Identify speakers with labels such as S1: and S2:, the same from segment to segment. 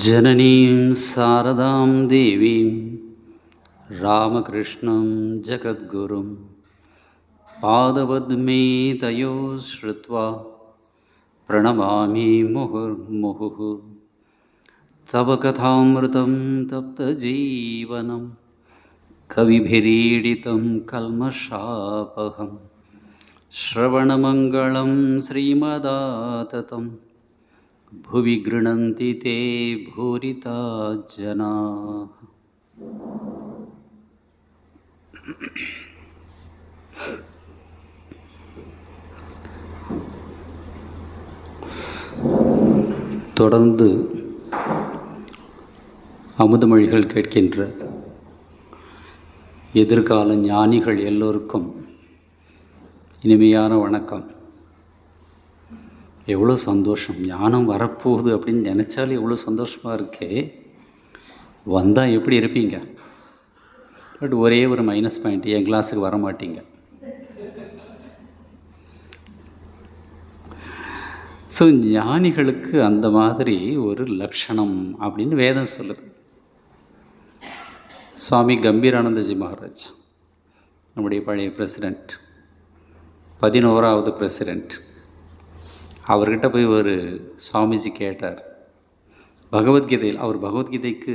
S1: ஜனனீம் சாரதாம் தேவீம் ராமகிருஷ்ணம் ஜகத்குரும் பாதபத்மே thio ஸ்ருத்வா பிரணமாமி முகுர்முகுः தவ கதாமிருதம் தப்தஜீவனம் கவிபிரீடிதம் கல்மஷாபகம் ஸ்ரவணமங்களம் ஸ்ரீமதாததம் भुवि गृह्णन्ति ते भूरिता जनाः. தொடர்ந்து அமுதமொழிகள் கேட்கின்ற எதிர்கால ஞானிகள் எல்லோருக்கும் இனிமையான வணக்கம். எவ்வளோ சந்தோஷம், ஞானம் வரப்போகுது அப்படின்னு நினச்சாலே எவ்வளோ சந்தோஷமாக இருக்கே. வந்தால் எப்படி இருப்பீங்க? பட் ஒரே ஒரு மைனஸ் பாயிண்ட், என் கிளாஸுக்கு வர மாட்டீங்க. ஸோ ஞானிகளுக்கு அந்த மாதிரி ஒரு லக்ஷணம் அப்படின்னு வேதம் சொல்லுது. சுவாமி கம்பீரானந்தஜி மகாராஜ், நம்முடைய பழைய பிரசிடெண்ட், 11வது பிரசிடெண்ட், அவர்கிட்ட போய் ஒரு சுவாமிஜி கேட்டார். பகவத்கீதையில் அவர் பகவத்கீதைக்கு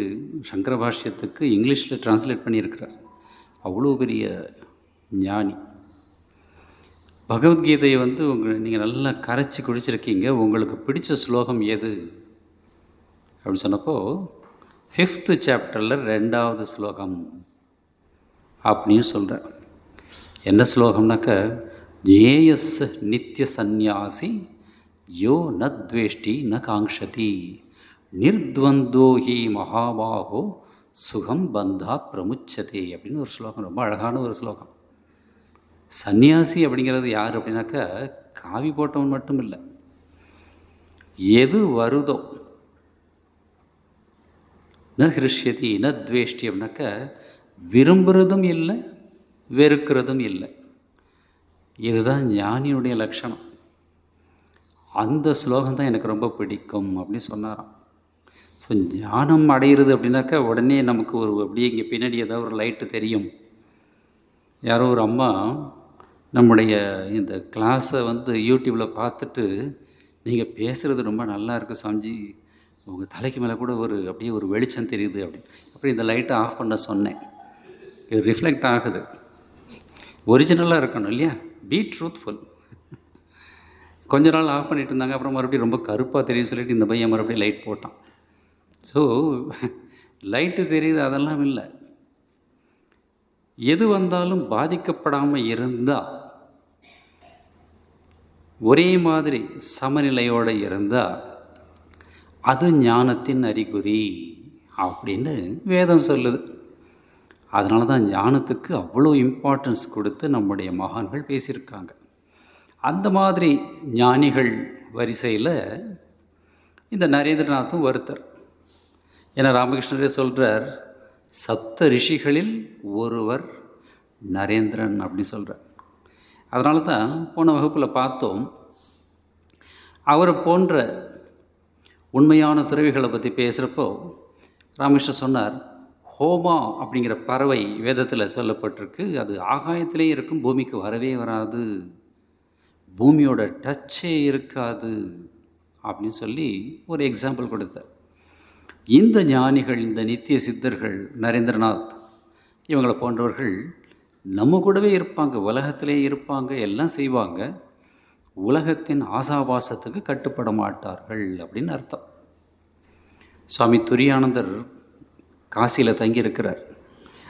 S1: சங்கர பாஷ்யத்துக்கு இங்கிலீஷில் டிரான்ஸ்லேட் பண்ணியிருக்கிறார். அவ்வளோ பெரிய ஞானி. பகவத்கீதையை நீங்கள் நல்லா கரைச்சி குடிச்சிருக்கீங்க, உங்களுக்கு பிடிச்ச ஸ்லோகம் எது அப்படின்னு சொன்னப்போ 5th சாப்டரில் 2வது ஸ்லோகம் அப்படின்னு சொல்கிறார். என்ன ஸ்லோகம்னாக்க, ஜேயஸ் நித்திய சந்நியாசி யோ ந துவேஷ்டி ந காங்க்ஷதி நிர்த்வந்தோ ஹி மகாபாகோ சுகம் பந்தாத் பிரமுச்சதே அப்படின்னு ஒரு ஸ்லோகம். ரொம்ப அழகான ஒரு ஸ்லோகம். சந்நியாசி அப்படிங்கிறது யார் அப்படின்னாக்கா, காவி போட்டவன் மட்டும் இல்லை, எது வருதோ, ந ஹிருஷ்யதி ந துவேஷ்டி அப்படின்னாக்க விரும்புகிறதும் இல்லை வெறுக்கிறதும் இல்லை. இதுதான் ஞானியுடைய லட்சணம். அந்த ஸ்லோகம் தான் எனக்கு ரொம்ப பிடிக்கும் அப்படின்னு சொன்னாராம். ஸோ ஞானம் அடைகிறது அப்படின்னாக்கா உடனே நமக்கு அப்படியே இங்கே பின்னாடி ஏதாவது ஒரு லைட்டு தெரியும். யாரோ ஒரு அம்மா நம்முடைய இந்த கிளாஸை யூடியூப்பில் பார்த்துட்டு, நீங்கள் பேசுகிறது ரொம்ப நல்லா இருக்குது சாமிஜி, உங்கள் தலைக்கு மேலே கூட அப்படியே ஒரு வெளிச்சம் தெரியுது அப்படி இந்த லைட்டை ஆஃப் பண்ண சொன்னேன். இது ரிஃப்ளெக்ட் ஆகுது. ஒரிஜினலாக இருக்கணும் இல்லையா? Be truthful. கொஞ்ச நாள் ஆஃப் பண்ணிட்டு இருந்தாங்க, அப்புறம் மறுபடியும் ரொம்ப கருப்பாக தெரியும் சொல்லிட்டு இந்த பையன் மறுபடியும் லைட் போட்டான். ஸோ லைட்டு தெரியுது அதெல்லாம் இல்லை. எது வந்தாலும் பாதிக்கப்படாமல் இருந்தால், ஒரே மாதிரி சமநிலையோடு இருந்தால் அது ஞானத்தின் அறிகுறி அப்படின்னு வேதம் சொல்லுது. அதனால தான் ஞானத்துக்கு அவ்வளோ இம்பார்ட்டன்ஸ் கொடுத்து நம்முடைய மகான்கள் பேசியிருக்காங்க. அந்த மாதிரி ஞானிகள் வரிசையில் இந்த நரேந்திரநாத்தும் ஒருத்தர். ஏன்னா ராமகிருஷ்ணரே சொல்கிறார், சப்த ரிஷிகளில் ஒருவர் நரேந்திரன் அப்படின்னு சொல்கிறார். அதனால தான் போன வகுப்பில் பார்த்தோம், அவரை போன்ற உண்மையான துறவிகளை பற்றி பேசுகிறப்போ ராமகிருஷ்ணர் சொன்னார், ஹோமா அப்படிங்கிற பறவை வேதத்தில் சொல்லப்பட்டிருக்கு, அது ஆகாயத்திலே இருக்கும், பூமிக்கு வரவே வராது, பூமியோட டச்சே இருக்காது அப்படின்னு சொல்லி ஒரு எக்ஸாம்பிள் கொடுத்தார். இந்த ஞானிகள், இந்த நித்திய சித்தர்கள், நரேந்திரநாத் இவங்களை போன்றவர்கள் நம்ம கூடவே இருப்பாங்க, உலகத்திலே இருப்பாங்க, எல்லாம் செய்வாங்க, உலகத்தின் ஆசாபாசத்துக்கு கட்டுப்பட மாட்டார்கள் அப்படின்னு அர்த்தம். சுவாமி துரியானந்தர் காசியில் தங்கியிருக்கிறார்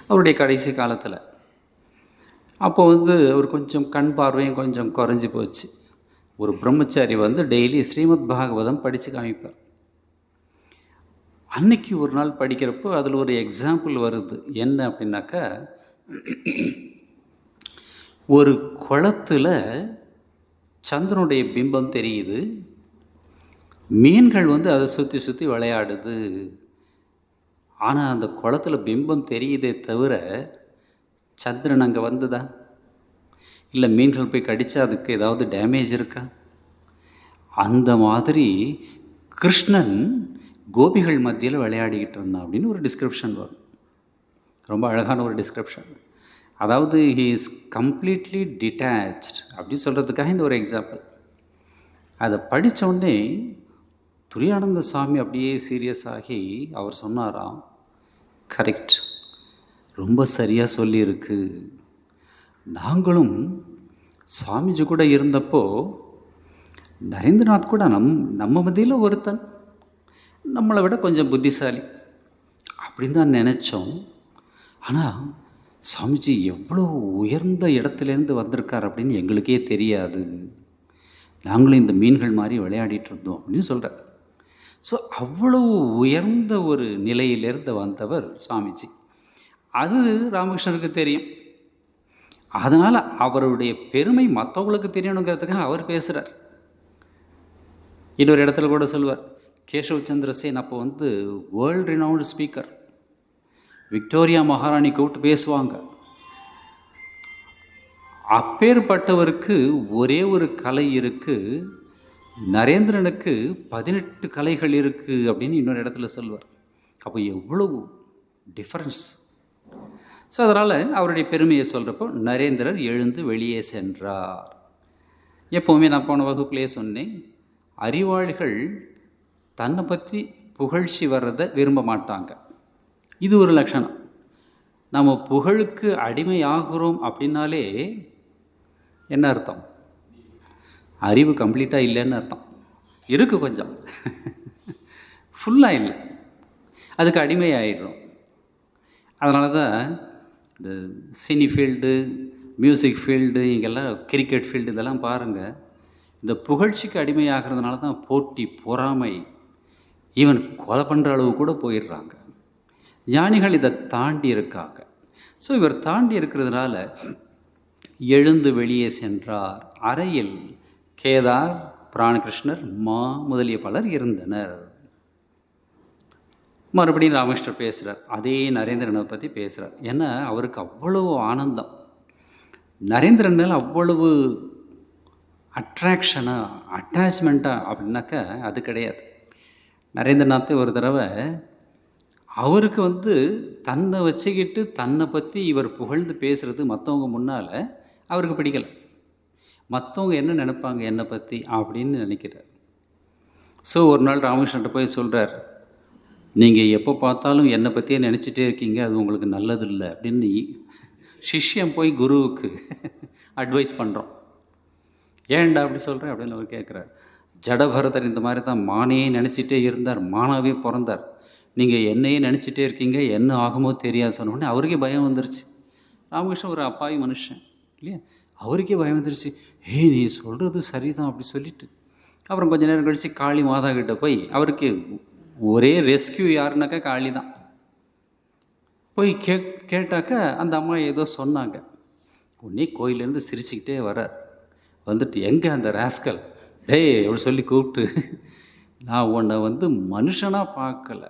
S1: அவருடைய கடைசி காலத்தில். அப்போ அவர் கொஞ்சம் கண் பார்வையும் கொஞ்சம் குறைஞ்சி போச்சு. ஒரு பிரம்மச்சாரி டெய்லி ஸ்ரீமத் பாகவதம் படித்து காமிப்பார். அன்னைக்கு ஒரு நாள் படிக்கிறப்போ அதில் ஒரு எக்ஸாம்பிள் வருது. என்ன அப்படின்னாக்கா, ஒரு குளத்தில் சந்திரனுடைய பிம்பம் தெரியுது, மீன்கள் அதை சுற்றி சுற்றி விளையாடுது. ஆனால் அந்த குளத்தில் பிம்பம் தெரியுதே தவிர சந்திரன் அங்கே வந்துதா? இல்லை மீன்கள் போய் கடித்தா அதுக்கு ஏதாவது டேமேஜ் இருக்கா? அந்த மாதிரி கிருஷ்ணன் கோபிகள் மத்தியில் விளையாடிக்கிட்டு இருந்தான் அப்படின்னு ஒரு டிஸ்கிரிப்ஷன் வரும். ரொம்ப அழகான ஒரு டிஸ்கிரிப்ஷன். அதாவது ஹீ இஸ் கம்ப்ளீட்லி டிட்டாச்ட் அப்படின்னு சொல்கிறதுக்காக இந்த ஒரு எக்ஸாம்பிள். அதை படித்த உடனே துரியானந்த சாமி அப்படியே சீரியஸ் ஆகி அவர் சொன்னாராம், கரெக்ட், ரொம்ப சரியாக சொல்லியிருக்கு. நாங்களும் சுவாமிஜி கூட இருந்தப்போ நரேந்திரநாத் கூட நம்ம மத்தியில் ஒருத்தன், நம்மளை விட கொஞ்சம் புத்திசாலி அப்படின்னு தான் நினச்சோம். ஆனால் சுவாமிஜி எவ்வளோ உயர்ந்த இடத்துலேருந்து வந்திருக்கார் அப்படின்னு எங்களுக்கே தெரியாது. நாங்களும் இந்த மீன்கள் மாதிரி விளையாடிட்டு இருந்தோம் அப்படின்னு சொல்கிறார். ஸோ அவ்வளோ உயர்ந்த ஒரு நிலையிலிருந்து வந்தவர் சுவாமிஜி. அது ராமகிருஷ்ணருக்கு தெரியும். அதனால் அவருடைய பெருமை மற்றவங்களுக்கு தெரியணுங்கிறதுக்காக அவர் பேசுகிறார். இன்னொரு இடத்துல கூட சொல்வார், கேசவ் சந்திர சேன் அப்போ வேர்ல்டு ரினவுண்ட் ஸ்பீக்கர், விக்டோரியா மகாராணி கூப்பிட்டு பேசுவாங்க. அப்பேற்பட்டவருக்கு ஒரே ஒரு கலை இருக்குது, நரேந்திரனுக்கு 18 கலைகள் இருக்குது அப்படின்னு இன்னொரு இடத்துல சொல்வார். அப்போ எவ்வளவு டிஃப்ரென்ஸ். ஸோ அதனால் அவருடைய பெருமையை சொல்கிறப்போ நரேந்திரர் எழுந்து வெளியே சென்றார். எப்போவுமே நான் போன வகுப்புலேயே சொன்னேன், அறிவாளிகள் தன்னை பற்றி புகழ்ச்சி வர்றதை விரும்ப மாட்டாங்க. இது ஒரு லட்சணம். நம்ம புகழுக்கு அடிமையாகிறோம் அப்படின்னாலே என்ன அர்த்தம்? அறிவு கம்ப்ளீட்டாக இல்லைன்னு அர்த்தம். இருக்குது கொஞ்சம், ஃபுல்லாக இல்லை, அதுக்கு அடிமையாயிடுறோம். அதனால தான் இந்த சினி ஃபீல்டு, மியூசிக் ஃபீல்டு, இங்கெல்லாம் கிரிக்கெட் ஃபீல்டு, இதெல்லாம் பாருங்கள், இந்த புகழ்ச்சிக்கு அடிமையாகிறதுனால தான் போட்டி, பொறாமை, ஈவன் கொலை பண்ணுற அளவு கூட போயிடுறாங்க. ஞானிகள் இதை தாண்டி இருக்காங்க. ஸோ இவர் தாண்டி இருக்கிறதுனால எழுந்து வெளியே சென்றார். அறையில் கேதார், பிராணகிருஷ்ணர், முதலிய பலர் இருந்தனர். மறுபடியும் ராமகிருஷ்ணர் பேசுகிறார், அதே நரேந்திரனை பற்றி பேசுகிறார். ஏன்னா அவருக்கு அவ்வளவு ஆனந்தம், நரேந்திரன் மேலே அவ்வளவு அட்ராக்ஷனாக, அட்டாச்மெண்ட்டாக அப்படின்னாக்கா அது கிடையாது. நரேந்திரநாத் ஒரு தடவை அவருக்கு தன்னை வச்சுக்கிட்டு தன்னை பற்றி இவர் புகழ்ந்து பேசுகிறது மற்றவங்க முன்னால் அவருக்கு பிடிக்கலை. மற்றவங்க என்ன நினைப்பாங்க என்னை பற்றி அப்படின்னு நினைக்கிறார். ஸோ ஒரு நாள் ராமகிருஷ்ணன்ட்ட போய் சொல்கிறார், நீங்கள் எப்போ பார்த்தாலும் என்னை பற்றியே நினச்சிட்டே இருக்கீங்க, அது உங்களுக்கு நல்லதில்லை அப்படின்னு சிஷ்யம் போய் குருவுக்கு அட்வைஸ் பண்ணுறோம். ஏன்டா அப்படி சொல்கிறேன் அப்படின்னு அவர் கேட்குறார். ஜடபரதர் இந்த மாதிரி தான் மானையே நினச்சிட்டே இருந்தார், மானாவே பிறந்தார். நீங்கள் என்னையே நினச்சிட்டே இருக்கீங்க, என்ன ஆகுமோ தெரியாது சொன்னோடனே அவருக்கே பயம் வந்துருச்சு. ராமகிருஷ்ணன் ஒரு அப்பாவி மனுஷன் இல்லையா, அவருக்கே பயம் வந்துருச்சு. நீ சொல்கிறது சரிதான் அப்படி சொல்லிட்டு அப்புறம் கொஞ்சம் நேரம் கழித்து காளி மாதா கிட்ட போய், அவருக்கு ஒரே ரெஸ்கியூ யாருனாக்கா காளி தான். போய் கேட்டாக்க அந்த அம்மா ஏதோ சொன்னாங்க. உடனே கோயிலேருந்து சிரிச்சுக்கிட்டே வரார். வந்துட்டு எங்கே அந்த ராஸ்கல், அப்படி சொல்லி கூப்பிட்டு, நான் உன்னை மனுஷனாக பார்க்கல,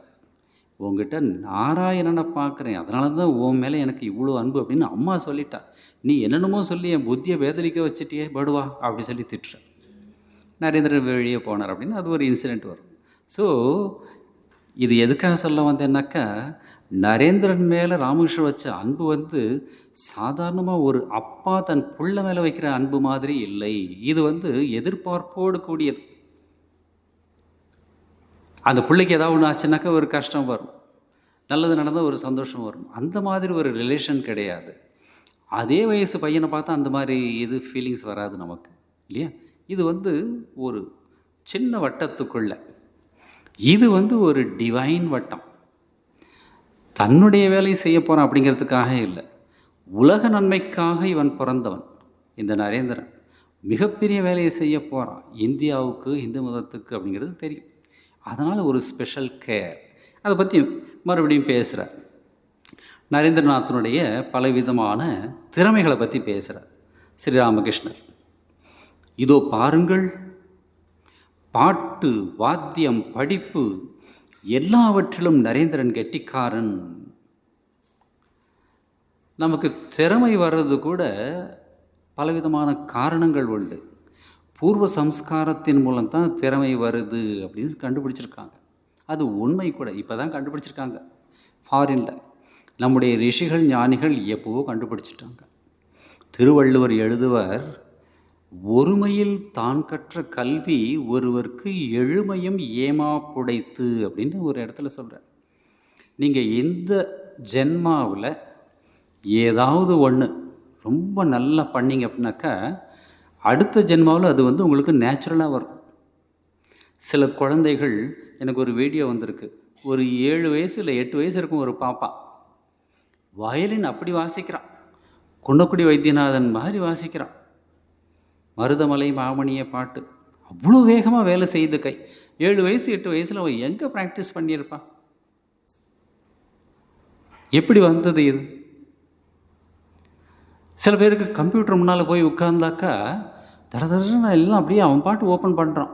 S1: உங்ககிட்ட நாராயணனை பார்க்குறேன், அதனால தான் உன் மேலே எனக்கு இவ்வளோ அன்பு அப்படின்னு அம்மா சொல்லிட்டா. நீ என்னென்னமோ சொல்லி என் புத்தியை வேதலிக்க வச்சுட்டியே படுவா அப்படி சொல்லி திட்டுற. நரேந்திரன் வெளியே போனார் அப்படின்னு அது ஒரு இன்சிடெண்ட் வரும். ஸோ இது எதுக்காக சொல்ல வந்தேன்னாக்கா, நரேந்திரன் மேலே ராமகிருஷ்ணன் வச்ச அன்பு சாதாரணமாக ஒரு அப்பா தன் புள்ள மேலே வைக்கிற அன்பு மாதிரி இல்லை. இது எதிர்பார்ப்போடு கூடியது. அந்த பிள்ளைக்கு ஏதாவது ஒன்று ஆச்சுனாக்கா ஒரு கஷ்டம் வரும், நல்லது நடந்தால் ஒரு சந்தோஷம் வரும். அந்த மாதிரி ஒரு ரிலேஷன் கிடையாது. அதே வயசு பையனை பார்த்தா அந்த மாதிரி ஃபீலிங்ஸ் வராது நமக்கு இல்லையா. இது ஒரு சின்ன வட்டத்துக்குள்ள, இது ஒரு டிவைன் வட்டம். தன்னுடைய வேலையை செய்ய போகிறான் அப்படிங்கிறதுக்காக இல்லை, உலக நன்மைக்காக இவன் பிறந்தவன். இந்த நரேந்திரன் மிகப்பெரிய வேலையை செய்ய போகிறான், இந்தியாவுக்கு, இந்து மதத்துக்கு அப்படிங்கிறது தெரியும். அதனால் ஒரு ஸ்பெஷல் கேர். அதை பற்றி மறுபடியும் பேசுகிறார். நரேந்திரநாத்தினுடைய பலவிதமான திறமைகளை பற்றி பேசுகிறார் ஸ்ரீராமகிருஷ்ணர். இதோ பாருங்கள், பாட்டு, வாத்தியம், படிப்பு எல்லாவற்றிலும் நரேந்திரன் கெட்டிக்காரன். நமக்கு திறமை வர்றது கூட பலவிதமான காரணங்கள் உண்டு. பூர்வ சம்ஸ்காரத்தின் மூலம்தான் திறமை வருது அப்படின்னு கண்டுபிடிச்சிருக்காங்க. அது உண்மை கூட. இப்போ தான் கண்டுபிடிச்சிருக்காங்க ஃபாரினில். நம்முடைய ரிஷிகள் ஞானிகள் எப்போவோ கண்டுபிடிச்சிட்டாங்க. திருவள்ளுவர் எழுதுவர், ஒருமையில் தான் கற்ற கல்வி ஒருவருக்கு எழுமையும் ஏமா புடைத்து அப்படின்னு ஒரு இடத்துல சொல்கிறார். நீங்கள் எந்த ஜென்மாவில் ஏதாவது ஒன்று ரொம்ப நல்லா பண்ணிங்க அப்படின்னாக்கா அடுத்த ஜென்மாவில் அது வந்து உங்களுக்கு நேச்சுரலாக வரும். சில குழந்தைகள், எனக்கு ஒரு வீடியோ வந்திருக்கு, ஒரு 7 வயசு இல்லை 8 வயசு இருக்கும் ஒரு பாப்பா, வயலின் அப்படி வாசிக்கிறான், குன்னக்குடி வைத்தியநாதன் மாதிரி வாசிக்கிறான், மருதமலை மாமணிய பாட்டு, அவ்வளோ வேகமாக வேலை செய்யுது கை. 7 வயசு 8 வயசில் அவன் எங்கே ப்ராக்டிஸ் பண்ணியிருப்பான்? எப்படி வந்தது இது? சில பேருக்கு கம்ப்யூட்டர் முன்னால் போய் உட்கார்ந்தாக்கா தரதரன்னு எல்லாம் அப்படியே அவன் பாட்டு ஓப்பன் பண்ணுறான்.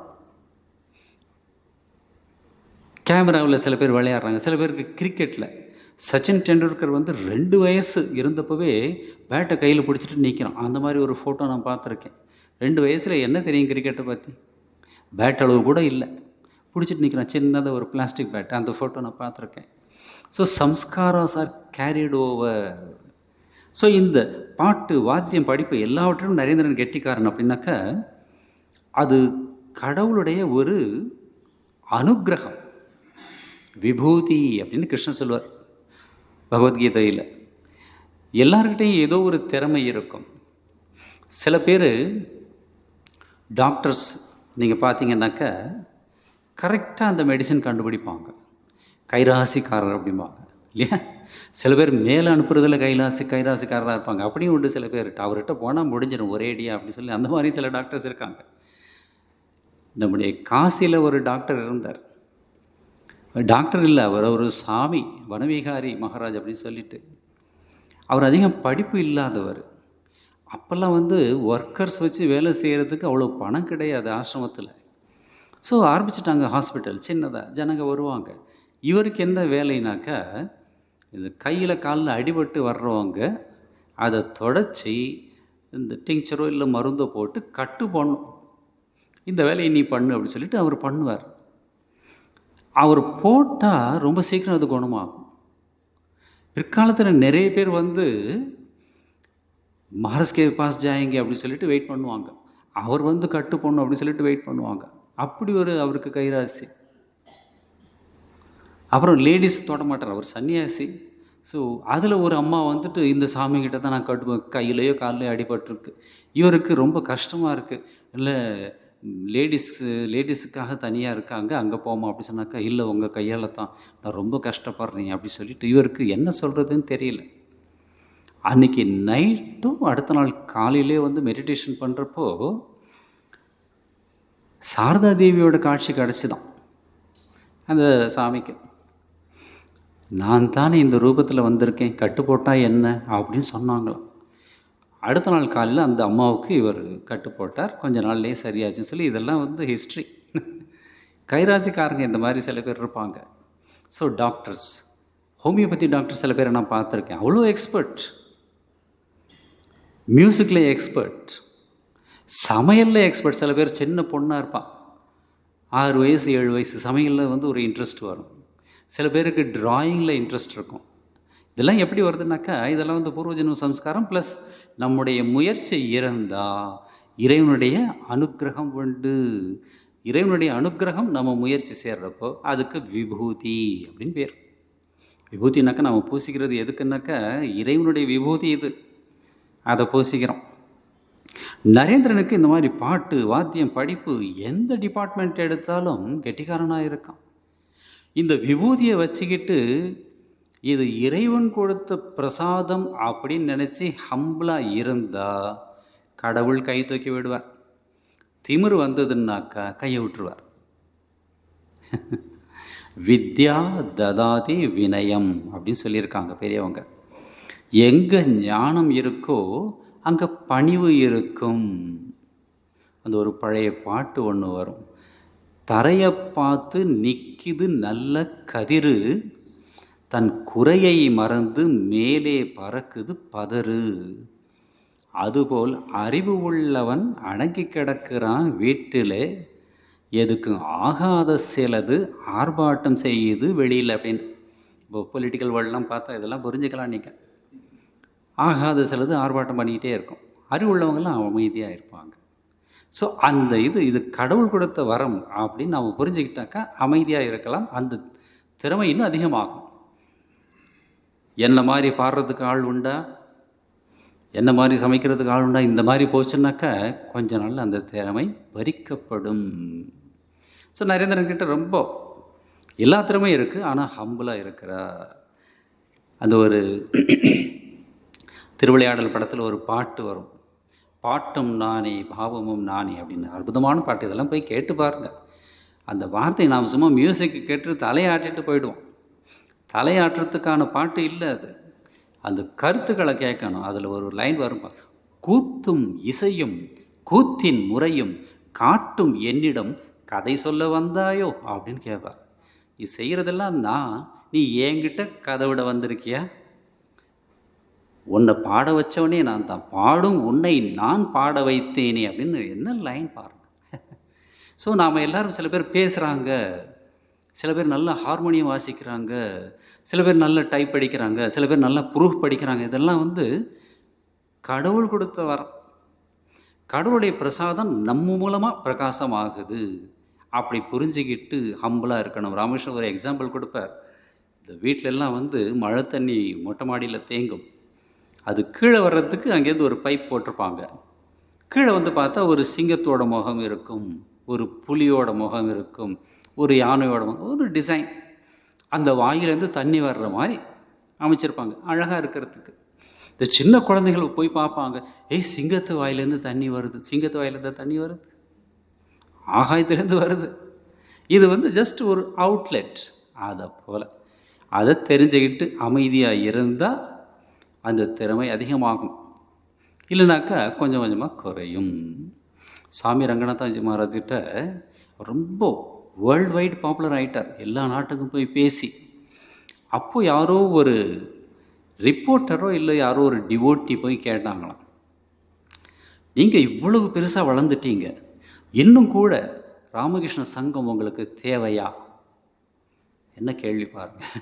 S1: கேமராவில் சில பேர் விளையாடுறாங்க. சில பேருக்கு கிரிக்கெட்டில் சச்சின் டெண்டுல்கர் வந்து 2 வயசு இருந்தப்பவே பேட்டை கையில் பிடிச்சிட்டு நிற்கிறான். அந்த மாதிரி ஒரு ஃபோட்டோ நான் பார்த்துருக்கேன். 2 வயசில் என்ன தெரியும் கிரிக்கெட்டை பற்றி? பேட் அளவு கூட இல்லை, பிடிச்சிட்டு நிற்கிறான், சின்னதாக ஒரு பிளாஸ்டிக் பேட். அந்த ஃபோட்டோ நான் பார்த்துருக்கேன். So samskaras are carried over. So இந்த பாட்டு, வாத்தியம், படிப்பு எல்லாவற்றிலும் நரேந்திரன் கெட்டிக்காரன் அப்படின்னாக்கா அது கடவுளுடைய ஒரு அனுக்கிரகம், விபூதி அப்படின்னு கிருஷ்ணன் சொல்வார் பகவத்கீதையில். எல்லார்கிட்டையும் ஏதோ ஒரு திறமை இருக்கும். சில பேர் டாக்டர்ஸ் நீங்கள் பார்த்தீங்கன்னாக்கா கரெக்டாக அந்த மெடிசன் கண்டுபிடிப்பாங்க, கைராசிக்காரர் அப்படிம்பாங்க இல்லையா? சில பேர் மேலே அனுப்புறதில் கைராசிக்காரராக இருப்பாங்க. அப்படியும் உண்டு. சில பேர் அவர்கிட்ட போனால் முடிஞ்சிடும் ஒரேடியா அப்படின்னு சொல்லி அந்த மாதிரி சில டாக்டர்ஸ் இருக்காங்க. நம்முடைய காசியில் ஒரு டாக்டர் இருந்தார். டாக்டர் இல்லை, அவர் ஒரு சாமி, வனவிகாரி மகாராஜ் அப்படின்னு சொல்லிட்டு. அவர் அதிகம் படிப்பு இல்லாதவர். அப்போல்லாம் வந்து ஒர்க்கர்ஸ் வச்சு வேலை செய்கிறதுக்கு அவ்வளோ பணம் கிடையாது ஆசிரமத்தில். ஸோ ஆரம்பிச்சிட்டாங்க ஹாஸ்பிட்டல் சின்னதாக, ஜனங்க வருவாங்க. இவருக்கு என்ன வேலைனாக்கா, இந்த கையில் காலில் அடிபட்டு வர்றவங்க அதை தொடச்சி இந்த டிங்க்சரோ இல்லை மருந்தோ போட்டு கட்டு பண்ணும். இந்த வேலையை நீ பண்ணு அப்படின்னு சொல்லிட்டு அவர் பண்ணுவார். அவர் போட்டால் ரொம்ப சீக்கிரம் அது குணமாகும். பிற்காலத்தில் நிறைய பேர் வந்து மஹாராஜ்கே பாஸ் ஜாயங்க அப்படின்னு சொல்லிட்டு வெயிட் பண்ணுவாங்க. அவர் வந்து கட்டு பண்ணும் அப்படின்னு சொல்லிட்டு வெயிட் பண்ணுவாங்க. அப்படி ஒரு அவருக்கு கைராசி. அப்புறம் லேடிஸ் தொட மாட்டார், அவர் சன்னியாசி. ஸோ அதில் ஒரு அம்மா வந்துட்டு, இந்த சாமிகிட்ட தான் நான் கட்டுவேன், கையிலையோ காலையோ அடிபட்டிருக்கு, இவருக்கு ரொம்ப கஷ்டமாக இருக்குது, இல்லை லேடிஸுக்காக தனியாக இருக்காங்க, அங்கே போமா அப்படி சொன்னாக்கா, இல்லை உங்கள் கையால் தான் நான் ரொம்ப கஷ்டப்படுறேன் அப்படி சொல்லிட்டு இவருக்கு என்ன சொல்கிறதுன்னு தெரியல. அன்றைக்கி நைட்டும் அடுத்த நாள் காலையிலே வந்து மெடிடேஷன் பண்ணுறப்போ சாரதா தேவியோட காட்சி கிடச்சி தான் அந்த சாமிக்கு. நான் தானே இந்த ரூபத்தில் வந்திருக்கேன், கட்டு போட்டால் என்ன அப்படின்னு சொன்னாங்களாம். அடுத்த நாள் காலையில் அந்த அம்மாவுக்கு இவர் கட்டு போட்டார், கொஞ்ச நாள்லேயே சரியாச்சுன்னு சொல்லி. இதெல்லாம் வந்து ஹிஸ்ட்ரி. கைராசிக்காரங்க இந்த மாதிரி சில பேர் இருப்பாங்க. ஸோ டாக்டர்ஸ், ஹோமியோபதி டாக்டர் சில பேரை நான் பார்த்துருக்கேன், அவ்வளோ எக்ஸ்பர்ட். மியூசிக்கில் எக்ஸ்பர்ட், சமையலில் எக்ஸ்பர்ட். சில பேர் சின்ன பொண்ணாக இருப்பான், 6 வயசு 7 வயசு, சமையலில் வந்து ஒரு இன்ட்ரெஸ்ட் வரும். சில பேருக்கு ட்ராயிங்கில் இன்ட்ரெஸ்ட் இருக்கும். இதெல்லாம் எப்படி வருதுனாக்கா, இதெல்லாம் வந்து பூர்வஜன்ம சம்ஸ்காரம் ப்ளஸ் நம்முடைய முயற்சி இருந்தால் இறைவனுடைய அனுக்கிரகம் உண்டு. இறைவனுடைய அனுக்கிரகம் நம்ம முயற்சி செய்கிறப்போ அதுக்கு விபூதி அப்படின்னு பேர். விபூதினாக்கா நம்ம பூசிக்கிறது எதுக்குன்னாக்கா இறைவனுடைய விபூதி இது, அதை பூசிக்கிறோம். நரேந்திரனுக்கு இந்த மாதிரி பாட்டு, வாத்தியம், படிப்பு, எந்த டிபார்ட்மெண்ட் எடுத்தாலும் கெட்டிக்காரனாக இருக்கான். இந்த விபூதியை வச்சுக்கிட்டு இது இறைவன் கொடுத்த பிரசாதம் அப்படின்னு நினச்சி ஹம்பிளாக இருந்தால் கடவுள் கை தூக்கி விடுவார். திமிர் வந்ததுன்னாக்கா கையை விட்டுருவார். வித்யா ததாதி வினயம் அப்படின்னு சொல்லியிருக்காங்க பெரியவங்க. எங்கே ஞானம் இருக்கோ அங்கே பணிவு இருக்கும். அந்த ஒரு பழைய பாட்டு ஒன்று வரும், தரையை பார்த்து நிற்கிது நல்ல கதிரு, தன் குறையை மறந்து மேலே பறக்குது பதறு. அதுபோல் அறிவு உள்ளவன் அடங்கி கிடக்கிறான் வீட்டிலே, எதுக்கும் ஆகாத சிலது ஆர்ப்பாட்டம் செய்யுது வெளியில் அப்படின்னு. இப்போ பொலிட்டிக்கல் வேர்ல்டெலாம் பார்த்தா இதெல்லாம் புரிஞ்சுக்கலாம். நீங்கள் ஆகாத சிலது ஆர்ப்பாட்டம் பண்ணிக்கிட்டே இருக்கும். அறிவுள்ளவங்கெல்லாம் அமைதியாக இருப்பாங்க. ஸோ அந்த இது கடவுள் கொடுத்த வரம் அப்படின்னு நம்ம புரிஞ்சுக்கிட்டாக்கா அமைதியாக இருக்கலாம். அந்த திறமை இன்னும் அதிகமாகும். என்ன மாதிரி பாடுறதுக்கு ஆள் உண்டா, என்ன மாதிரி சமைக்கிறதுக்கு ஆள் உண்டா, இந்த மாதிரி போச்சுன்னாக்கா கொஞ்ச நாள் அந்த திறமை பறிக்கப்படும். ஸோ நரேந்திரன்கிட்ட ரொம்ப எல்லா திறமையும் இருக்குது, ஆனால் ஹம்பிளாக இருக்கிறா. அந்த ஒரு திருவிளையாடல் படத்தில் ஒரு பாட்டு வரும், பாட்டும் நானே பாவமும் நானே அப்படின்னு. அற்புதமான பாட்டு. இதெல்லாம் போய் கேட்டு பாருங்கள். அந்த வார்த்தையை நாம் சும்மா மியூசிக்கு கேட்டு தலையாட்டிட்டு போயிடுவோம். தலையாட்டுறதுக்கான பாட்டு இல்லை அது. அந்த கருத்துக்களை கேட்கணும். அதில் ஒரு லைன் வரும், கூத்தும் இசையும் கூத்தின் முறையும் காட்டும் என்னிடம் கதை சொல்ல வந்தாயோ அப்படின்னு கேட்பார். நீ செய்கிறதெல்லாம் நான், நீ என்கிட்ட கதை விட வந்திருக்கியா? உன்னை பாட வச்சவனே நான் தான், பாடும் உன்னை நான் பாட வைத்தேனே அப்படின்னு என்ன லைன் பாருங்கள். ஸோ நாம் எல்லோரும் சில பேர் பேசுகிறாங்க, சில பேர் நல்ல ஹார்மோனியம் வாசிக்கிறாங்க, சில பேர் நல்ல டைப் படிக்கிறாங்க, சில பேர் நல்ல ப்ரூஃப் படிக்கிறாங்க. இதெல்லாம் கடவுள் கொடுத்த வரம். கடவுளுடைய பிரசாதம் நம்ம மூலமாக பிரகாசமாகுது. அப்படி புரிஞ்சுக்கிட்டு ஹம்பிளாக இருக்கணும். ராமகிருஷ்ணன் ஒரு எக்ஸாம்பிள் கொடுப்பார். இந்த வீட்டிலெல்லாம் மழை தண்ணி மொட்டை மாடியில் தேங்கும். அது கீழே வர்றதுக்கு அங்கேருந்து ஒரு பைப் போட்டிருப்பாங்க. கீழே பார்த்தா ஒரு சிங்கத்தோட முகம் இருக்கும், ஒரு புலியோட முகம் இருக்கும், ஒரு யானையோட முகம், ஒரு டிசைன். அந்த வாயிலேருந்து தண்ணி வர்ற மாதிரி அமைச்சிருப்பாங்க, அழகாக இருக்கிறதுக்கு. இந்த சின்ன குழந்தைகள் போய் பார்ப்பாங்க, சிங்கத்து வாயிலேருந்து தண்ணி வருது, சிங்கத்து வாயிலேருந்து தண்ணி வருது, ஆகாயத்துலேருந்து வருது. இது ஜஸ்ட் ஒரு அவுட்லெட். அதை போல் அதை தெரிஞ்சுக்கிட்டு அமைதியாக இருந்தால் அந்த திறமை அதிகமாகும். இல்லைனாக்கா கொஞ்சம் கொஞ்சமாக குறையும். சாமி ரங்கநாதாஜி மகாராஜ்கிட்ட ரொம்ப வேர்ல்டு வைட் பாப்புலர் ஆகிட்டார். எல்லா நாட்டுக்கும் போய் பேசி. அப்போது யாரோ ஒரு ரிப்போர்ட்டரோ இல்லை யாரோ ஒரு டிவோட்டி போய் கேட்டாங்களாம், நீங்கள் இவ்வளவு பெருசாக வளர்ந்துட்டீங்க, இன்னும் கூட ராமகிருஷ்ண சங்கம் உங்களுக்கு தேவையா? என்ன கேள்வி பாருங்கள்.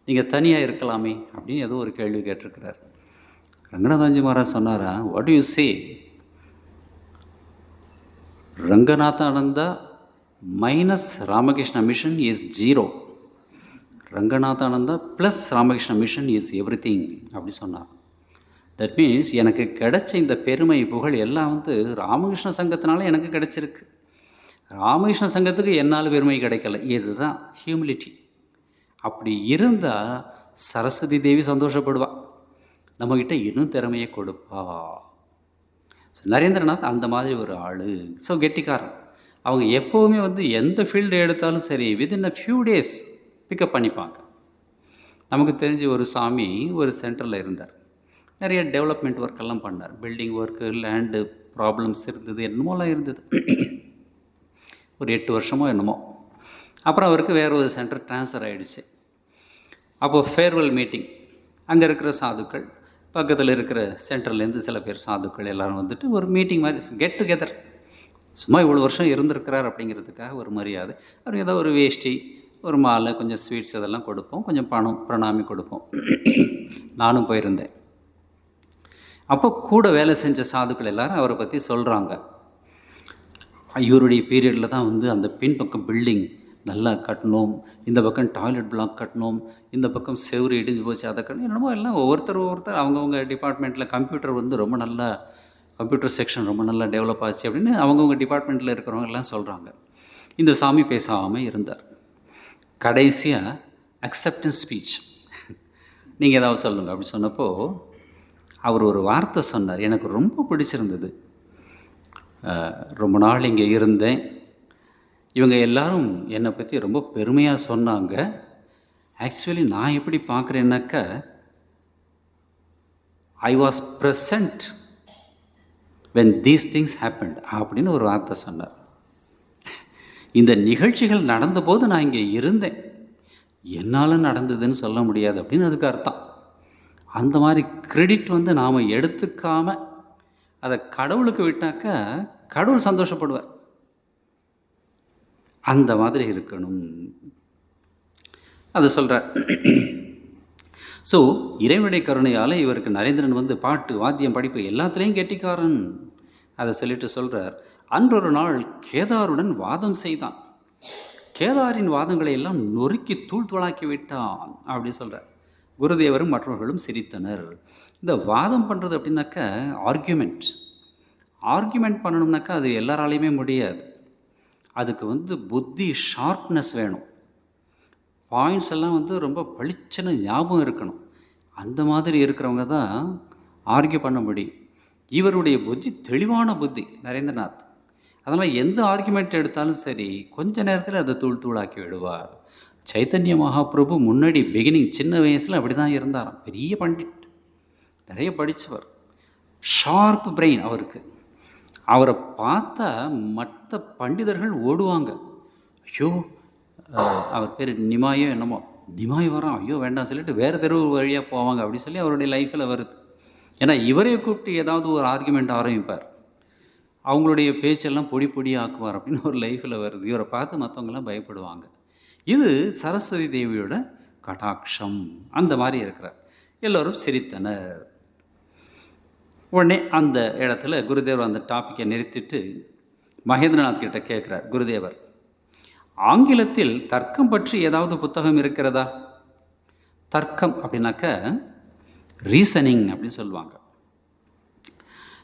S1: நீங்கள் தனியாக இருக்கலாமே அப்படின்னு ஏதோ ஒரு கேள்வி கேட்டிருக்கிறார். ரங்கநாதாஜி மகாராஜ் சொன்னாரா, what do you say? Ranganathananda minus Ramakrishna Mission is 0. Ranganathananda plus Ramakrishna Mission is everything அப்படி சொன்னார். தட் மீன்ஸ் எனக்கு கிடைச்ச இந்த பெருமை புகழ் எல்லாம் ராமகிருஷ்ண சங்கத்தினால எனக்கு கிடைச்சிருக்கு. ராமகிருஷ்ண சங்கத்துக்கு என்னால் பெருமை கிடைக்கல. இதுதான் ஹியூமிலிட்டி. அப்படி இருந்தால் சரஸ்வதி தேவி சந்தோஷப்படுவா, நம்மக்கிட்ட இன்னும் திறமையை கொடுப்பா. ஸோ நரேந்திரநாத் அந்த மாதிரி ஒரு ஆள். ஸோ கெட்டிக்காரன். அவங்க எப்போவுமே எந்த ஃபீல்டு எடுத்தாலும் சரி within a few days pick up பண்ணிப்பாங்க. நமக்கு தெரிஞ்ச ஒரு சாமி ஒரு சென்டரில் இருந்தார். நிறைய டெவலப்மெண்ட் ஒர்க்கெல்லாம் பண்ணார். பில்டிங் ஒர்க்கு, லேண்டு ப்ராப்ளம்ஸ் இருந்தது, என்னமோலாம் இருந்தது. ஒரு 8 வருஷமோ என்னமோ. அப்புறம் அவருக்கு வேறு ஒரு சென்டர் ட்ரான்ஸ்ஃபர் ஆகிடுச்சு. அப்போது ஃபேர்வெல் மீட்டிங். அங்கே இருக்கிற சாதுக்கள், பக்கத்தில் இருக்கிற சென்டர்லேருந்து சில பேர் சாதுக்கள் எல்லோரும் ஒரு மீட்டிங் மாதிரி கெட் டுகெதர். சும்மா இவ்வளோ வருஷம் இருந்திருக்கிறார் அப்படிங்கிறதுக்காக ஒரு மரியாதை. அவர் ஏதோ ஒரு வேஷ்டி, ஒரு மாலை, கொஞ்சம் ஸ்வீட்ஸ் இதெல்லாம் கொடுப்போம், கொஞ்சம் பணம் பிரணாமி கொடுப்போம். நானும் போயிருந்தேன். அப்போ கூட வேலை செஞ்ச சாதுக்கள் எல்லோரும் அவரை பற்றி சொல்கிறாங்க. இவருடைய பீரியடில் தான் அந்த பின்பக்கம் பில்டிங் நல்லா கட்டணும், இந்த பக்கம் டாய்லெட் பிளாக் கட்டணும், இந்த பக்கம் செவுறு இடிஞ்சு போச்சு, அதை கட்டணும், என்னமோ எல்லாம் ஒவ்வொருத்தர் அவங்கவுங்க டிபார்ட்மெண்ட்டில் கம்ப்யூட்டர் ரொம்ப நல்லா, கம்ப்யூட்டர் செக்ஷன் ரொம்ப நல்லா டெவலப் ஆச்சு அப்படின்னு அவங்கவுங்க டிபார்ட்மெண்ட்டில் இருக்கிறவங்க எல்லாம் சொல்கிறாங்க. இந்த சாமி பேசாமல் இருந்தார். கடைசியாக அக்செப்டன்ஸ் ஸ்பீச், நீங்கள் ஏதாவது சொல்லுங்கள் அப்படி சொன்னப்போ அவர் ஒரு வார்த்தை சொன்னார், எனக்கு ரொம்ப பிடிச்சிருந்தது. ரொம்ப நாள் இங்கே இருந்தேன், இவங்க எல்லாரும் என்னை பற்றி ரொம்ப பெருமையாக சொன்னாங்க. ஆக்சுவலி நான் எப்படி பார்க்குறேன்னாக்கா, I was present when these things happened அப்படின்னு ஒரு வார்த்தை சொன்னார். இந்த நிகழ்ச்சிகள் நடந்தபோது நான் இங்கே இருந்தேன், என்னால் நடந்ததுன்னு சொல்ல முடியாது அப்படின்னு அதுக்கு அர்த்தம். அந்த மாதிரி கிரெடிட் நாம் எடுத்துக்காமல் அதை கடவுளுக்கு விட்டாக்கா கடவுள் சந்தோஷப்படுவார். அந்த மாதிரி இருக்கணும். அது சொல்கிறார். ஸோ இறைவனுடைய கருணையால் இவருக்கு நரேந்திரன் வந்து பாட்டு, வாத்தியம், படிப்பு எல்லாத்துலேயும் கெட்டிக்காரன். அதை சொல்லிட்டு சொல்கிறார், அன்றொரு நாள் கேதாருடன் வாதம் செய்தான். கேதாரின் வாதங்களை எல்லாம் நொறுக்கி தூள் தூளாக்கி விட்டான் அப்படி சொல்கிறார். குருதேவரும் மற்றவர்களும் சிரித்தனர். இந்த வாதம் பண்ணுறது அப்படின்னாக்கா ஆர்கியூமெண்ட் பண்ணணும்னாக்கா அது எல்லாராலையுமே முடியாது. அதுக்கு வந்து புத்தி ஷார்ப்னஸ் வேணும். பாயிண்ட்ஸ் எல்லாம் வந்து ரொம்ப பளிச்சுன்னு ஞாபகம் இருக்கணும். அந்த மாதிரி இருக்கிறவங்க தான் ஆர்கியூ பண்ண முடியும். இவருடைய புத்தி தெளிவான புத்தி நரேந்திரநாத். அதனால் எந்த ஆர்குமெண்ட் எடுத்தாலும் சரி கொஞ்ச நேரத்தில் அதை தூள் தூளாக்கி விடுவார். சைத்தன்ய மகாபிரபு முன்னாடி பிகினிங் சின்ன வயசில் அப்படி தான் இருந்தாராம். பெரிய பண்டிட், நிறைய படித்தவர், ஷார்ப் பிரெயின் அவருக்கு. அவரை பார்த்தா மற்ற பண்டிதர்கள் ஓடுவாங்க. ஐயோ, அவர் பேர் நிமாயோ என்னமோ, நிமாய் வரான், ஐயோ வேண்டாம் சொல்லிட்டு வேறு தெருவு வழியாக போவாங்க அப்படி சொல்லி அவருடைய லைஃப்பில் வருது. ஏன்னா இவரே கூப்பிட்டு ஏதாவது ஒரு ஆர்குமெண்ட் ஆரம்பிப்பார், அவங்களுடைய பேச்செல்லாம் பொடி பொடி ஆக்குவார் அப்படின்னு ஒரு லைஃப்பில் வருது. இவரை பார்த்து மற்றவங்களாம் பயப்படுவாங்க. இது சரஸ்வதி தேவியோட கடாட்சம். அந்த மாதிரி இருக்கிறார். எல்லோரும் சிரித்தனர். உடனே அந்த இடத்துல குருதேவர் அந்த டாப்பிக்கை நிறுத்திட்டு மகேந்திரநாத் கிட்ட கேட்குறார். குருதேவர், ஆங்கிலத்தில் தர்க்கம் பற்றி ஏதாவது புத்தகம் இருக்கிறதா? தர்க்கம் அப்படின்னாக்க ரீசனிங் அப்படின்னு சொல்லுவாங்க.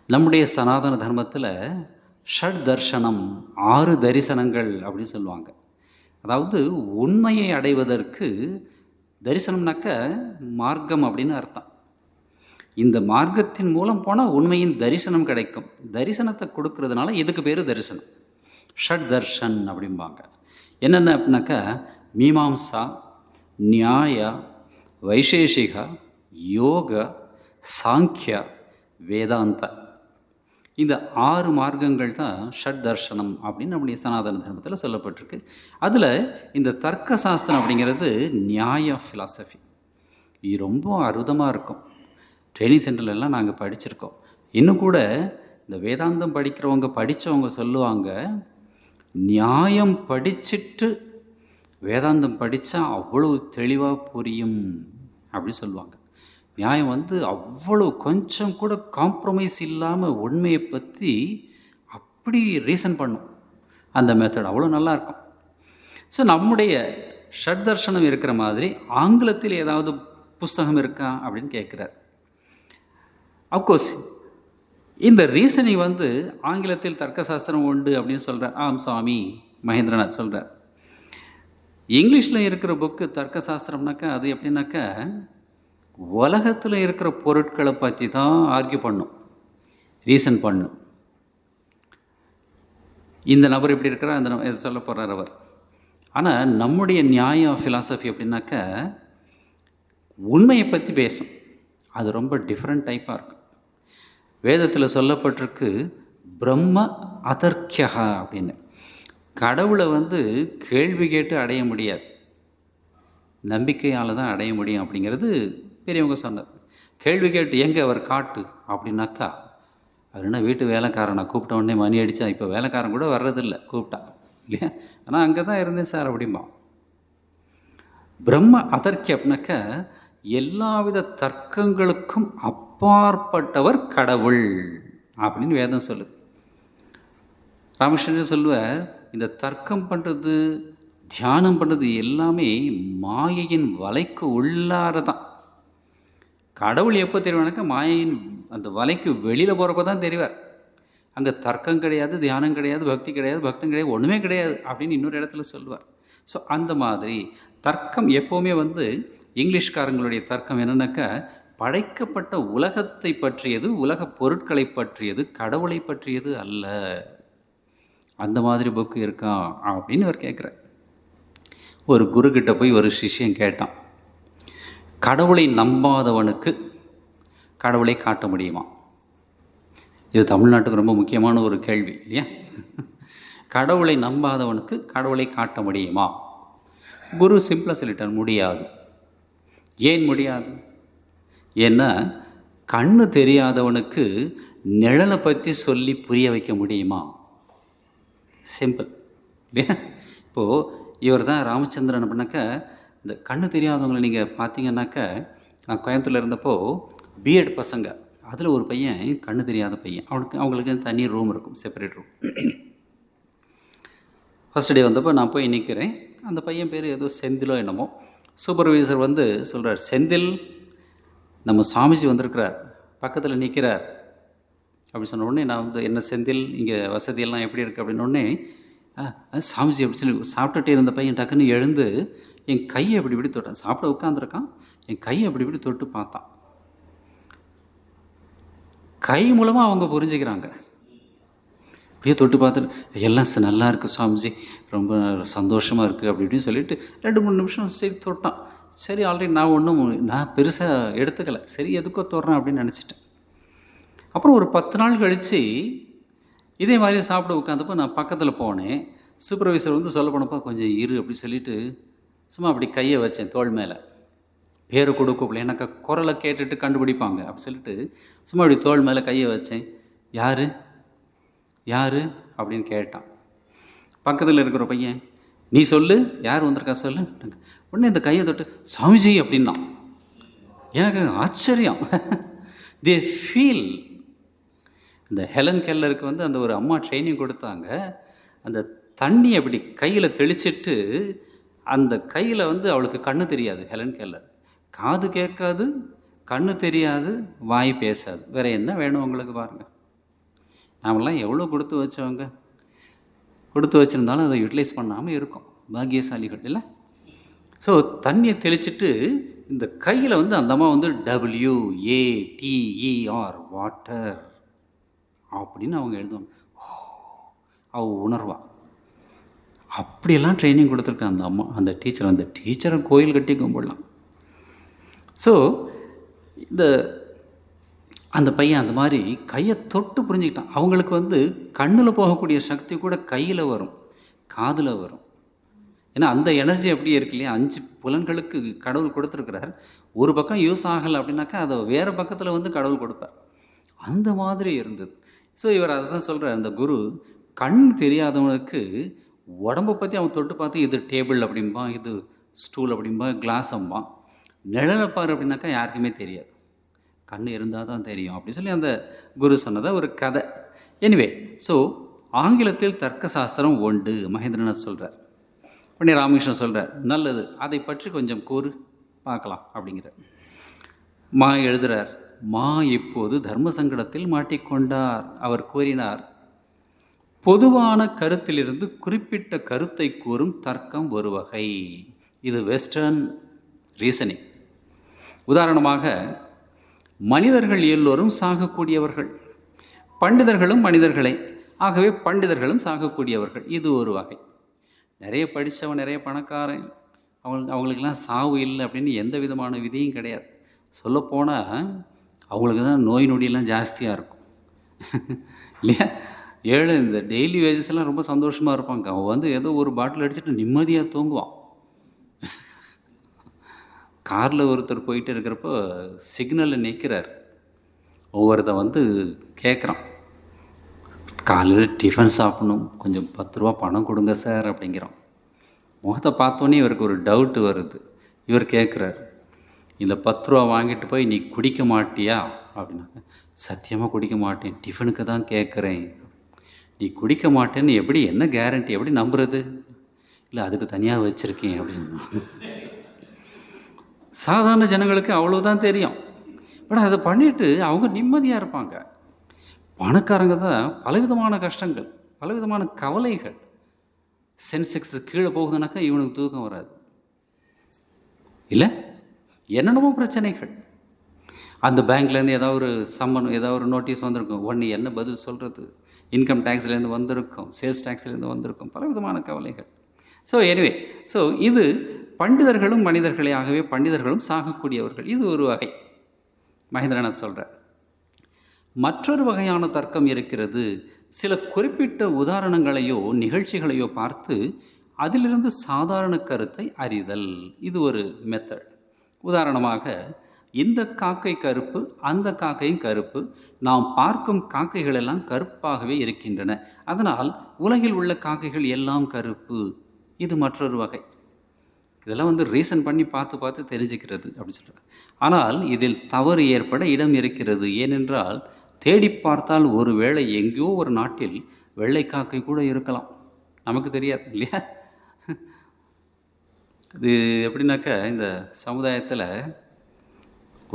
S1: நம்முடைய சனாதன தர்மத்தில் ஷட் தர்ஷனம், 6 தரிசனங்கள் அப்படின்னு சொல்லுவாங்க. அதாவது உண்மையை அடைவதற்கு தரிசனம்னாக்க மார்க்கம் அப்படின்னு அர்த்தம். இந்த மார்க்கத்தின் மூலம் போனால் உண்மையின் தரிசனம் கிடைக்கும். தரிசனத்தை கொடுக்கறதுனால இதுக்கு பேர் தரிசனம், ஷட் தர்ஷன் அப்படிம்பாங்க. என்னென்ன அப்படின்னாக்கா மீமாம்சா, நியாயா, வைசேஷிகா, யோக, சாங்கியா, வேதாந்தா. இந்த 6 மார்க்கங்கள் தான் ஷட் தர்ஷனம் அப்படின்னு நம்முடைய சனாதன தர்மத்தில் சொல்லப்பட்டிருக்கு. அதில் இந்த தர்க்க சாஸ்திரம் அப்படிங்கிறது நியாய ஃபிலாசபி. இது ரொம்ப அற்புதமாக இருக்கும். ட்ரைனிங் சென்டர்லாம் நாங்கள் படிச்சிருக்கோம். இன்னும் கூட இந்த வேதாந்தம் படித்தவங்க சொல்லுவாங்க, நியாயம் படிச்சுட்டு வேதாந்தம் படித்தா அவ்வளோ தெளிவாக புரியும் அப்படி சொல்லுவாங்க. நியாயம் வந்து அவ்வளோ கொஞ்சம் கூட காம்ப்ரமைஸ் இல்லாமல் உண்மையை பற்றி அப்படி ரீசன் பண்ணும். அந்த மெத்தட் அவ்வளோ நல்லாயிருக்கும். ஸோ நம்முடைய ஷட் தர்ஷனம் இருக்கிற மாதிரி ஆங்கிலத்தில் ஏதாவது புஸ்தகம் இருக்கா அப்படின்னு கேட்குறார். அஃப்கோர்ஸ் இந்த ரீசனிங் வந்து ஆங்கிலத்தில் தர்க்கசாஸ்திரம் உண்டு அப்படின்னு சொல்கிறார். ஆம் சுவாமி மகேந்திரநாத் சொல்கிறார். இங்கிலீஷில் இருக்கிற புக்கு தர்க்கசாஸ்திரம்னாக்கா அது எப்படின்னாக்கா உலகத்தில் இருக்கிற பொருட்களை பற்றி தான் ஆர்கியூ பண்ணும், ரீசன் பண்ணும். இந்த நபர் எப்படி இருக்கிறார், அந்த இதை சொல்ல போகிறார் அவர். ஆனால் நம்முடைய நியாய ஃபிலாசபி அப்படின்னாக்கா உண்மையை பற்றி பேசும். அது ரொம்ப டிஃப்ரெண்ட் டைப்பாக இருக்கும். வேதத்தில் சொல்லப்பட்டிருக்கு பிரம்ம அதர்க்கியா அப்படின்னு. கடவுளை வந்து கேள்வி கேட்டு அடைய முடியாது, நம்பிக்கையால் தான் அடைய முடியும் அப்படிங்கிறது பெரியவங்க சொன்னது. கேள்வி கேட்டு எங்கே அவர் காட்டு அப்படின்னாக்கா அவர் என்ன வீட்டு வேலைக்காரனை கூப்பிட்ட உடனே மணி அடித்தா, இப்போ வேலைக்காரன் கூட வர்றதில்லை கூப்பிட்டா இல்லையா, ஆனால் அங்கே தான் இருந்தேன் சார் அப்படிம்பா. பிரம்ம அதர்க்கி அப்படின்னாக்கா எல்லாவித தர்க்கங்களுக்கும் அப்பாற்பட்டவர் கடவுள் அப்படின்னு வேதம் சொல்லுது. ராமகிருஷ்ணன் சொல்லுவார், இந்த தர்க்கம் பண்ணுறது, தியானம் பண்ணுறது எல்லாமே மாயையின் வலைக்கு உள்ளார தான். கடவுள் எப்போ தெரிவானாக்கா மாயையின் அந்த வலைக்கு வெளியில் போகிறப்ப தான் தெரிவார். அங்கே தர்க்கம் கிடையாது, தியானம் கிடையாது, பக்தி கிடையாது, பக்தம் கிடையாது, ஒன்றுமே கிடையாது அப்படின்னு இன்னொரு இடத்துல சொல்லுவார். ஸோ அந்த மாதிரி தர்க்கம் எப்போவுமே வந்து இங்கிலீஷ்காரங்களுடைய தர்க்கம் என்னன்னாக்கா படைக்கப்பட்ட உலகத்தை பற்றியது, உலக பொருட்களை பற்றியது, கடவுளை பற்றியது அல்ல. அந்த மாதிரி புக்கு இருக்கா அப்படின்னு அவர் கேட்குறார். ஒரு குருக்கிட்ட போய் ஒரு சிஷ்யன் கேட்டான், கடவுளை நம்பாதவனுக்கு கடவுளை காட்ட முடியுமா? இது தமிழ்நாட்டுக்கு ரொம்ப முக்கியமான ஒரு கேள்வி இல்லையா? கடவுளை நம்பாதவனுக்கு கடவுளை காட்ட முடியுமா? குரு சிம்பிளாக சொல்லிட்டார், முடியாது. ஏன் முடியாது? ஏன்னா கண்ணு தெரியாதவனுக்கு நிழலை பற்றி சொல்லி புரிய வைக்க முடியுமா? சிம்பிள் இல்லையா? இப்போது இவர் தான் ராமச்சந்திரன் அப்படின்னாக்கா, இந்த கண்ணு தெரியாதவங்களை நீங்கள் பார்த்தீங்கன்னாக்கா, நான் கோயம்புத்தூரில் இருந்தப்போ பிஎட் பசங்க, அதில் ஒரு பையன் கண்ணு தெரியாத பையன், அவங்களுக்கு தனி ரூம் இருக்கும், செப்பரேட் ரூம். ஃபஸ்ட் டே வந்தப்போ நான் போய் நிற்கிறேன். அந்த பையன் பேர் ஏதோ செந்திலோ என்னமோ. சூப்பர்வைசர் வந்து சொல்கிறார், செந்தில் நம்ம சாமிஜி வந்திருக்கிறார், பக்கத்தில் நிற்கிறார் அப்படி சொன்ன உடனே நான் வந்து, என்ன செந்தில், இங்கே வசதியெல்லாம் எப்படி இருக்குது அப்படின்னோடனே, சாமிஜி அப்படி சொல்லி சாப்பிட்டுட்டே இருந்த பையன் டக்குன்னு எழுந்து என் கையை அப்படி இப்படி தொட்டான். சாப்பிட உட்காந்துருக்கான், என் கையை அப்படி இப்படி தொட்டு பார்த்தான். கை மூலமாக அவங்க புரிஞ்சுக்கிறாங்க. அப்படியே தொட்டு பார்த்துட்டு, எல்லாம் நல்லா இருக்குது சாமிஜி, ரொம்ப சந்தோஷமாக இருக்குது அப்படி இப்படின்னு சொல்லிட்டு 2-3 நிமிஷம் சரி தொட்டான். சரி, ஆல்ரெடி நான் பெருசாக எடுத்துக்கலை, சரி எதுக்கோ தொடுறேன் அப்படின்னு நினச்சிட்டேன். அப்புறம் ஒரு 10 நாள் கழித்து இதே மாதிரி சாப்பிட உட்காந்தப்போ நான் பக்கத்தில் போனேன். சூப்பர்வைசர் வந்து சொல்ல போனப்போ, கொஞ்சம் இரு அப்படி சொல்லிவிட்டு சும்மா அப்படி கையை வச்சேன் தோள் மேலே. பேரை கொடுக்கல, எனக்கு குரலை கேட்டுட்டு கண்டுபிடிப்பாங்க அப்படி சொல்லிட்டு சும்மா அப்படி தோள் மேலே கையை வச்சேன். யார் அப்படின்னு கேட்டான். பக்கத்தில் இருக்கிற பையன், நீ சொல்லு, யார் வந்திருக்கா சொல்லு. உடனே இந்த கையை தொட்டு சாமிஜி அப்படின்னா. எனக்கு ஆச்சரியம். They feel. இந்த ஹெலன் கெல்லருக்கு வந்து அந்த ஒரு அம்மா ட்ரைனிங் கொடுத்தாங்க. அந்த தண்ணி அப்படி கையில் தெளிச்சிட்டு, அந்த கையில் வந்து அவளுக்கு கண்ணு தெரியாது ஹெலன் கெல்லர், காது கேட்காது, கண்ணு தெரியாது, வாய் பேசாது, வேறு என்ன வேணும் உங்களுக்கு பாருங்கள். நாமெல்லாம் எவ்வளோ கொடுத்து வச்சவங்க, கொடுத்து வச்சுருந்தாலும் அதை யூட்டிலைஸ் பண்ணாமல் இருக்கோம், பாக்கியசாலிகள் இல்லை. ஸோ தண்ணியை தெளிச்சிட்டு இந்த கையில் வந்து அந்த அம்மா வந்து WATER வாட்டர் அப்படின்னு அவங்க எழுதுவாங்க. அவ உணர்வா. அப்படியெல்லாம் ட்ரைனிங் கொடுத்துருக்காங்க அந்த அம்மா, அந்த டீச்சர். அந்த டீச்சரை கோயில் கட்டி கும்பிடலாம். ஸோ அந்த பையன் அந்த மாதிரி கையை தொட்டு புரிஞ்சுக்கிட்டான். அவங்களுக்கு வந்து கண்ணில் போகக்கூடிய சக்தி கூட கையில் வரும், காதில் வரும். ஏன்னா அந்த எனர்ஜி அப்படியே இருக்கு இல்லையா. 5 புலன்களுக்கு கடவுள் கொடுத்துருக்கிறார். ஒரு பக்கம் யூஸ் ஆகலை அப்படின்னாக்கா அதை வேறு பக்கத்தில் வந்து கடவுள் கொடுப்பார். அந்த மாதிரி இருந்தது. ஸோ இவர் அதை தான் சொல்கிறார், அந்த குரு கண் தெரியாதவனுக்கு உடம்பை பற்றி அவன் தொட்டு பார்த்து, இது டேபிள் அப்படிம்பான், இது ஸ்டூல் அப்படிம்பா, கிளாஸ் அம்பான். நிழலைப்பார் அப்படின்னாக்கா யாருக்குமே தெரியாது, கண் இருந்தால் தான் தெரியும் அப்படி சொல்லி அந்த குரு சொன்னதை ஒரு கதை. எனிவே, ஸோ ஆங்கிலத்தில் தர்க்க சாஸ்திரம் உண்டு மகேந்திரநாத் சொல்கிறார். உடனே ராமகிருஷ்ணன் சொல்கிறார், நல்லது, அதை பற்றி கொஞ்சம் கூறு பார்க்கலாம் அப்படிங்கிற. மா எழுதுகிறார், மா இப்போது தர்ம சங்கடத்தில் மாட்டிக்கொண்டார். அவர் கூறினார், பொதுவான கருத்திலிருந்து குறிப்பிட்ட கருத்தை கூறும் தர்க்கம் ஒரு வகை. இது வெஸ்டர்ன் ரீசனிங். உதாரணமாக, மனிதர்கள் எல்லோரும் சாகக்கூடியவர்கள், பண்டிதர்களும் மனிதர்களே, ஆகவே பண்டிதர்களும் சாகக்கூடியவர்கள். இது ஒரு வகை. நிறைய படித்தவன், நிறைய பணக்காரன், அவங்களுக்கெல்லாம் சாவு இல்லை அப்படின்னு எந்த விதமான விதியும் கிடையாது. சொல்லப்போனால் அவங்களுக்கு தான் நோய் நொடியெல்லாம் ஜாஸ்தியாக இருக்கும் இல்லையா. ஏழை இந்த டெய்லி வேஜஸ் எல்லாம் ரொம்ப சந்தோஷமாக இருப்பாங்க. அவன் வந்து ஏதோ ஒரு பாட்டில் அடிச்சுட்டு நிம்மதியாக தூங்குவான். காரில் ஒருத்தர் போயிட்டு இருக்கிறப்போ சிக்னலில் நிற்கிறார். ஒவ்வொருத்தன் வந்து கேட்குறான், காலையில் டிஃபன் சாப்பிடணும், கொஞ்சம் 10 ரூபா பணம் கொடுங்க சார் அப்படிங்கிறான். முகத்தை பார்த்தோன்னே இவருக்கு ஒரு டவுட்டு வருது. இவர் கேட்குறார், இந்த 10 ரூபா வாங்கிட்டு போய் நீ குடிக்க மாட்டியா அப்படின்னாக்க, சத்தியமாக குடிக்க மாட்டேன், டிஃபனுக்கு தான் கேட்குறேன். நீ குடிக்க மாட்டேன்னு எப்படி, என்ன கேரண்டி, எப்படி நம்புறது? இல்லை, அதுக்கு தனியாக வச்சுருக்கேன் அப்படி சொன்னான். சாதாரண ஜனங்களுக்கு அவ்வளோதான் தெரியும். பட் அதை பண்ணிவிட்டு அவங்க நிம்மதியாக இருப்பாங்க. பணக்காரங்க தான் பலவிதமான கஷ்டங்கள், பலவிதமான கவலைகள். சென்செக்ஸ் கீழே போகுதுனாக்கா இவனுக்கு தூக்கம் வராது இல்லை, என்னென்னமோ பிரச்சனைகள். அந்த பேங்க்லேருந்து ஏதாவது ஒரு சம்மன், ஏதாவது ஒரு நோட்டீஸ் வந்திருக்கும், ஒன்று என்ன பதில் சொல்கிறது, இன்கம் டேக்ஸ்லேருந்து வந்திருக்கும், சேல்ஸ் டேக்ஸ்லேருந்து வந்திருக்கும், பலவிதமான கவலைகள். ஸோ எனிவே, ஸோ இது பண்டிதர்களும் மனிதர்களே, ஆகவே பண்டிதர்களும் சாகக்கூடியவர்கள். இது ஒரு வகை மகேந்திரநாத் சொல்கிறார். மற்றொரு வகையான தர்க்கம் இருக்கிறது. சில குறிப்பிட்ட உதாரணங்களையோ நிகழ்ச்சிகளையோ பார்த்து அதிலிருந்து சாதாரண கருத்தை அறிதல். இது ஒரு மெத்தட். உதாரணமாக, இந்த காக்கை கருப்பு, அந்த காக்கையும் கருப்பு, நாம் பார்க்கும் காக்கைகள் எல்லாம் கருப்பாகவே இருக்கின்றன, அதனால் உலகில் உள்ள காக்கைகள் எல்லாம் கருப்பு இது மற்றொரு வகை. இதெல்லாம் வந்து ரீசன் பண்ணி பார்த்து பார்த்து தெரிஞ்சுக்கிறது அப்படின்னு சொல்கிறார். ஆனால் இதில் தவறு ஏற்பட இடம் இருக்கிறது. ஏனென்றால் தேடி பார்த்தால் ஒரு வேளை எங்கேயோ ஒரு நாட்டில் வெள்ளைக்காக்கை கூட இருக்கலாம், நமக்கு தெரியாது இல்லையா? இது எப்படின்னாக்கா, இந்த சமுதாயத்தில்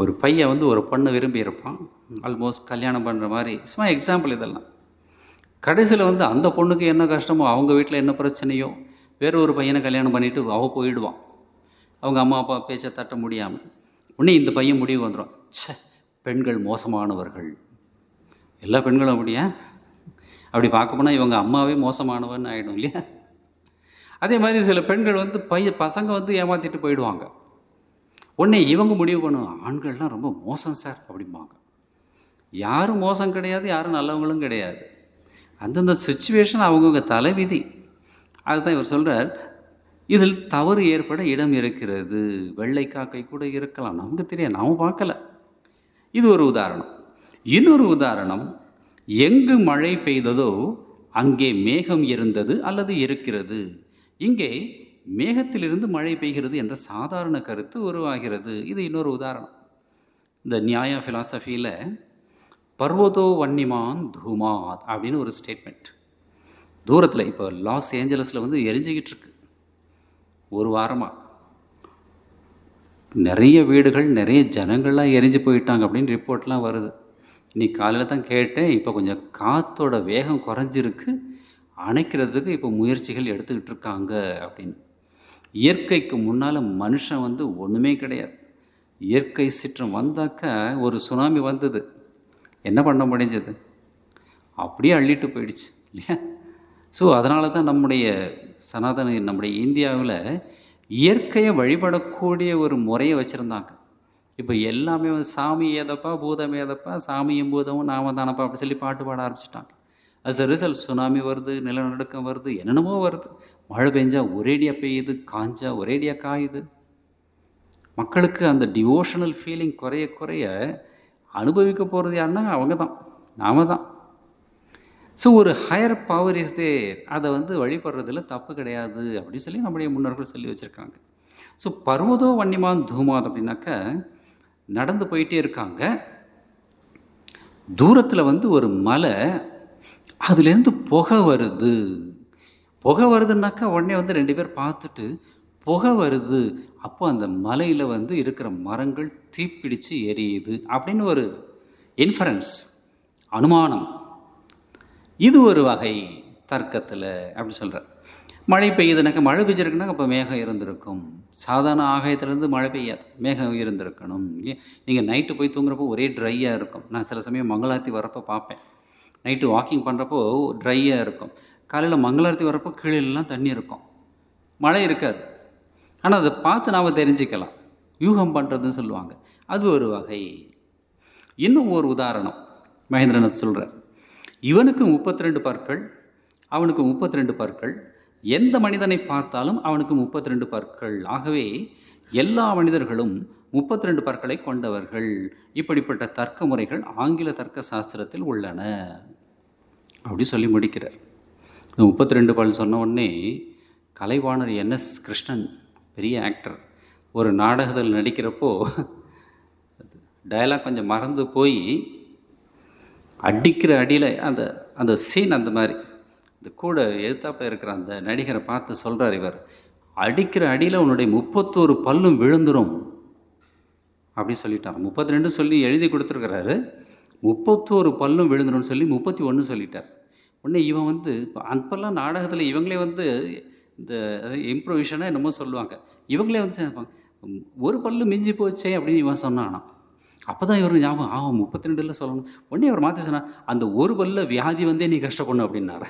S1: ஒரு பையன் வந்து ஒரு பொண்ணை விரும்பி இருப்பான், ஆல்மோஸ்ட் கல்யாணம் பண்ணுற மாதிரி. சும்மா எக்ஸாம்பிள் இதெல்லாம். கடைசியில் வந்து அந்த பொண்ணுக்கு என்ன கஷ்டமோ, அவங்க வீட்டில் என்ன பிரச்சனையோ, வேறு ஒரு பையனை கல்யாணம் பண்ணிவிட்டு அவள் போயிடுவான், அவங்க அம்மா அப்பா பேச்சை தட்ட முடியாமல். உடனே இந்த பையன் முடிவு வந்துடும், ச்சே பெண்கள் மோசமானவர்கள். எல்லா பெண்களும் அப்படியா? அப்படி பார்க்க போனால் இவங்க அம்மாவே மோசமானவன்னு ஆகிடும் இல்லையா? அதே மாதிரி சில பெண்கள் வந்து பசங்க வந்து ஏமாற்றிட்டு போயிடுவாங்க. உடனே இவங்க முடிவு பண்ணுவாங்க, ஆண்கள்லாம் ரொம்ப மோசம் சார் அப்படிம்பாங்க. யாரும் மோசம் கிடையாது, யாரும் நல்லவங்களும் கிடையாது. அந்தந்த சுச்சுவேஷன் அவங்கவுங்க தலைவிதி. அதுதான் இவர் சொல்கிறார், இதில் தவறு ஏற்பட இடம் இருக்கிறது. வெள்ளைக்காக்கை கூட இருக்கலாம், நமக்கு தெரியாது, நாம் பார்க்கல. இது ஒரு உதாரணம். இன்னொரு உதாரணம், எங்கு மழை பெய்ததோ அங்கே மேகம் இருந்தது அல்லது இருக்கிறது. இங்கே மேகத்திலிருந்து மழை பெய்கிறது என்ற சாதாரண கருத்து உருவாகிறது. இது இன்னொரு உதாரணம். இந்த நியாய ஃபிலாசபியில் பர்வதோ வன்னிமான் தூமாத் அப்படின்னு ஒரு ஸ்டேட்மெண்ட். தூரத்தில் இப்போ லாஸ் ஏஞ்சலஸில் வந்து எரிஞ்சிக்கிட்டு இருக்கு. ஒரு வாரமாக நிறைய வீடுகள், நிறைய ஜனங்கள்லாம் எரிஞ்சு போயிட்டாங்க அப்படின்னு ரிப்போர்ட்லாம் வருது. இன்னைக்கு காலையில் தான் கேட்டேன், இப்போ கொஞ்சம் காற்றோட வேகம் குறைஞ்சிருக்கு, அணைக்கிறதுக்கு இப்போ முயற்சிகள் எடுத்துக்கிட்டு இருக்காங்க அப்படின்னு. இயற்கைக்கு முன்னால் மனுஷன் வந்து ஒன்றுமே கிடையாது. இயற்கை சீற்றம் வந்தாக்க ஒரு சுனாமி வந்தது, என்ன பண்ண முடிஞ்சது? அப்படியே அள்ளிட்டு போயிடுச்சு இல்லையா? ஸோ அதனால தான் நம்முடைய சனாதன, நம்முடைய இந்தியாவில் இயற்கையை வழிபடக்கூடிய ஒரு முறையை வச்சுருந்தாங்க. இப்போ எல்லாமே வந்து சாமி ஏதப்பா பூதம் ஏதப்பா, சாமியும் பூதமும் நாம தானப்பா அப்படி சொல்லி பாட்டு பாட ஆரம்பிச்சிட்டாங்க. அஸ் அ ரிசல்ட் சுனாமி வருது, நிலநடுக்கம் வருது, என்னென்னமோ வருது. மழை பெஞ்சா ஒரேடியாக பெய்யுது, காஞ்சா ஒரேடியாக காயுது. மக்களுக்கு அந்த டிவோஷனல் ஃபீலிங் குறைய குறைய அனுபவிக்க போகிறது யாருன்னா அவங்க தான், நாம தான். ஸோ ஒரு ஹையர் பவர் இஸ் தேர், அதை வந்து வழிபடுறதுல தப்பு கிடையாது அப்படின்னு சொல்லி நம்முடைய முன்னோர்கள் சொல்லி வச்சுருக்காங்க. ஸோ பர்வதோ வன்னிமான் தூமாத் அப்படின்னாக்கா, நடந்து போயிட்டே இருக்காங்க, தூரத்தில் வந்து ஒரு மலை, அதுலேருந்து புகை வருது. புகை வருதுன்னாக்கா உடனே வந்து 2 பேர் பார்த்துட்டு புகை வருது, அப்போ அந்த மலையில் வந்து இருக்கிற மரங்கள் தீப்பிடித்து எரியுது அப்படின்னு ஒரு இன்ஃபரன்ஸ், அனுமானம். இது ஒரு வகை தர்க்கத்தில் அப்படி சொல்கிறார். மழை பெய்யுதுனாக்கா, மழை பெய்ஞ்சிருக்குனாக்கா அப்போ மேகம் இருந்திருக்கும். சாதாரண ஆகாயத்துலேருந்து மழை பெய்யாது, மேகம் இருந்திருக்கணும் இல்லையா? நீங்கள் நைட்டு போய் தூங்குறப்போ ஒரே ட்ரையாக இருக்கும். நான் சில சமயம் மங்களாரத்தி வரப்போ பார்ப்பேன், நைட்டு வாக்கிங் பண்ணுறப்போ ட்ரையாக இருக்கும். காலையில் மங்களாரத்தி வரப்போ கீழெல்லாம் தண்ணி இருக்கும், மழை இருக்காது. ஆனால் அதை பார்த்து நாம் தெரிஞ்சிக்கலாம், யூகம் பண்ணுறதுன்னு சொல்லுவாங்க. அது ஒரு வகை. இன்னும் ஒரு உதாரணம் மகேந்திரநாத் சொல்கிறார். இவனுக்கு 32 பற்கள், அவனுக்கு 32 பற்கள், எந்த மனிதனை பார்த்தாலும் அவனுக்கு 32 பற்கள். ஆகவே எல்லா மனிதர்களும் 32 பற்களை கொண்டவர்கள். இப்படிப்பட்ட தர்க்க முறைகள் ஆங்கில தர்க்க சாஸ்திரத்தில் உள்ளன அப்படி சொல்லி முடிக்கிறார். 32 பல் சொன்ன உடனே கலைவாணர் NS கிருஷ்ணன், பெரிய ஆக்டர், ஒரு நாடகத்தில் நடிக்கிறப்போ டயலாக் கொஞ்சம் மறந்து போய் அடிக்கிற அடியில் அந்த அந்த சீன் அந்த மாதிரி, இந்த கூட எதிர்த்தாப்பில் இருக்கிற அந்த நடிகரை பார்த்து சொல்கிறார் இவர், அடிக்கிற அடியில் உன்னுடைய 31 பல்லும் விழுந்துடும் அப்படி சொல்லிட்டார். 32 சொல்லி எழுதி கொடுத்துருக்கிறாரு, 31 பல்லும் விழுந்துடும் சொல்லி 31 சொல்லிட்டார். உடனே இவன் வந்து அப்போல்லாம் நாடகத்தில் இவங்களே வந்து இந்த இம்ப்ரோவிஷனாக என்னமோ சொல்லுவாங்க, இவங்களே வந்து சேர்ப்பாங்க, ஒரு பல்லு மிஞ்சி போச்சே அப்படின்னு இவன் சொன்னானா. அப்போ தான் இவர் ஞாபகம், 32 சொல்லணும். உடனே அவர் மாற்றி சொன்னார், அந்த ஒரு பல்ல வியாதி வந்தே நீ கஷ்டப்படணும் அப்படின்னாரு.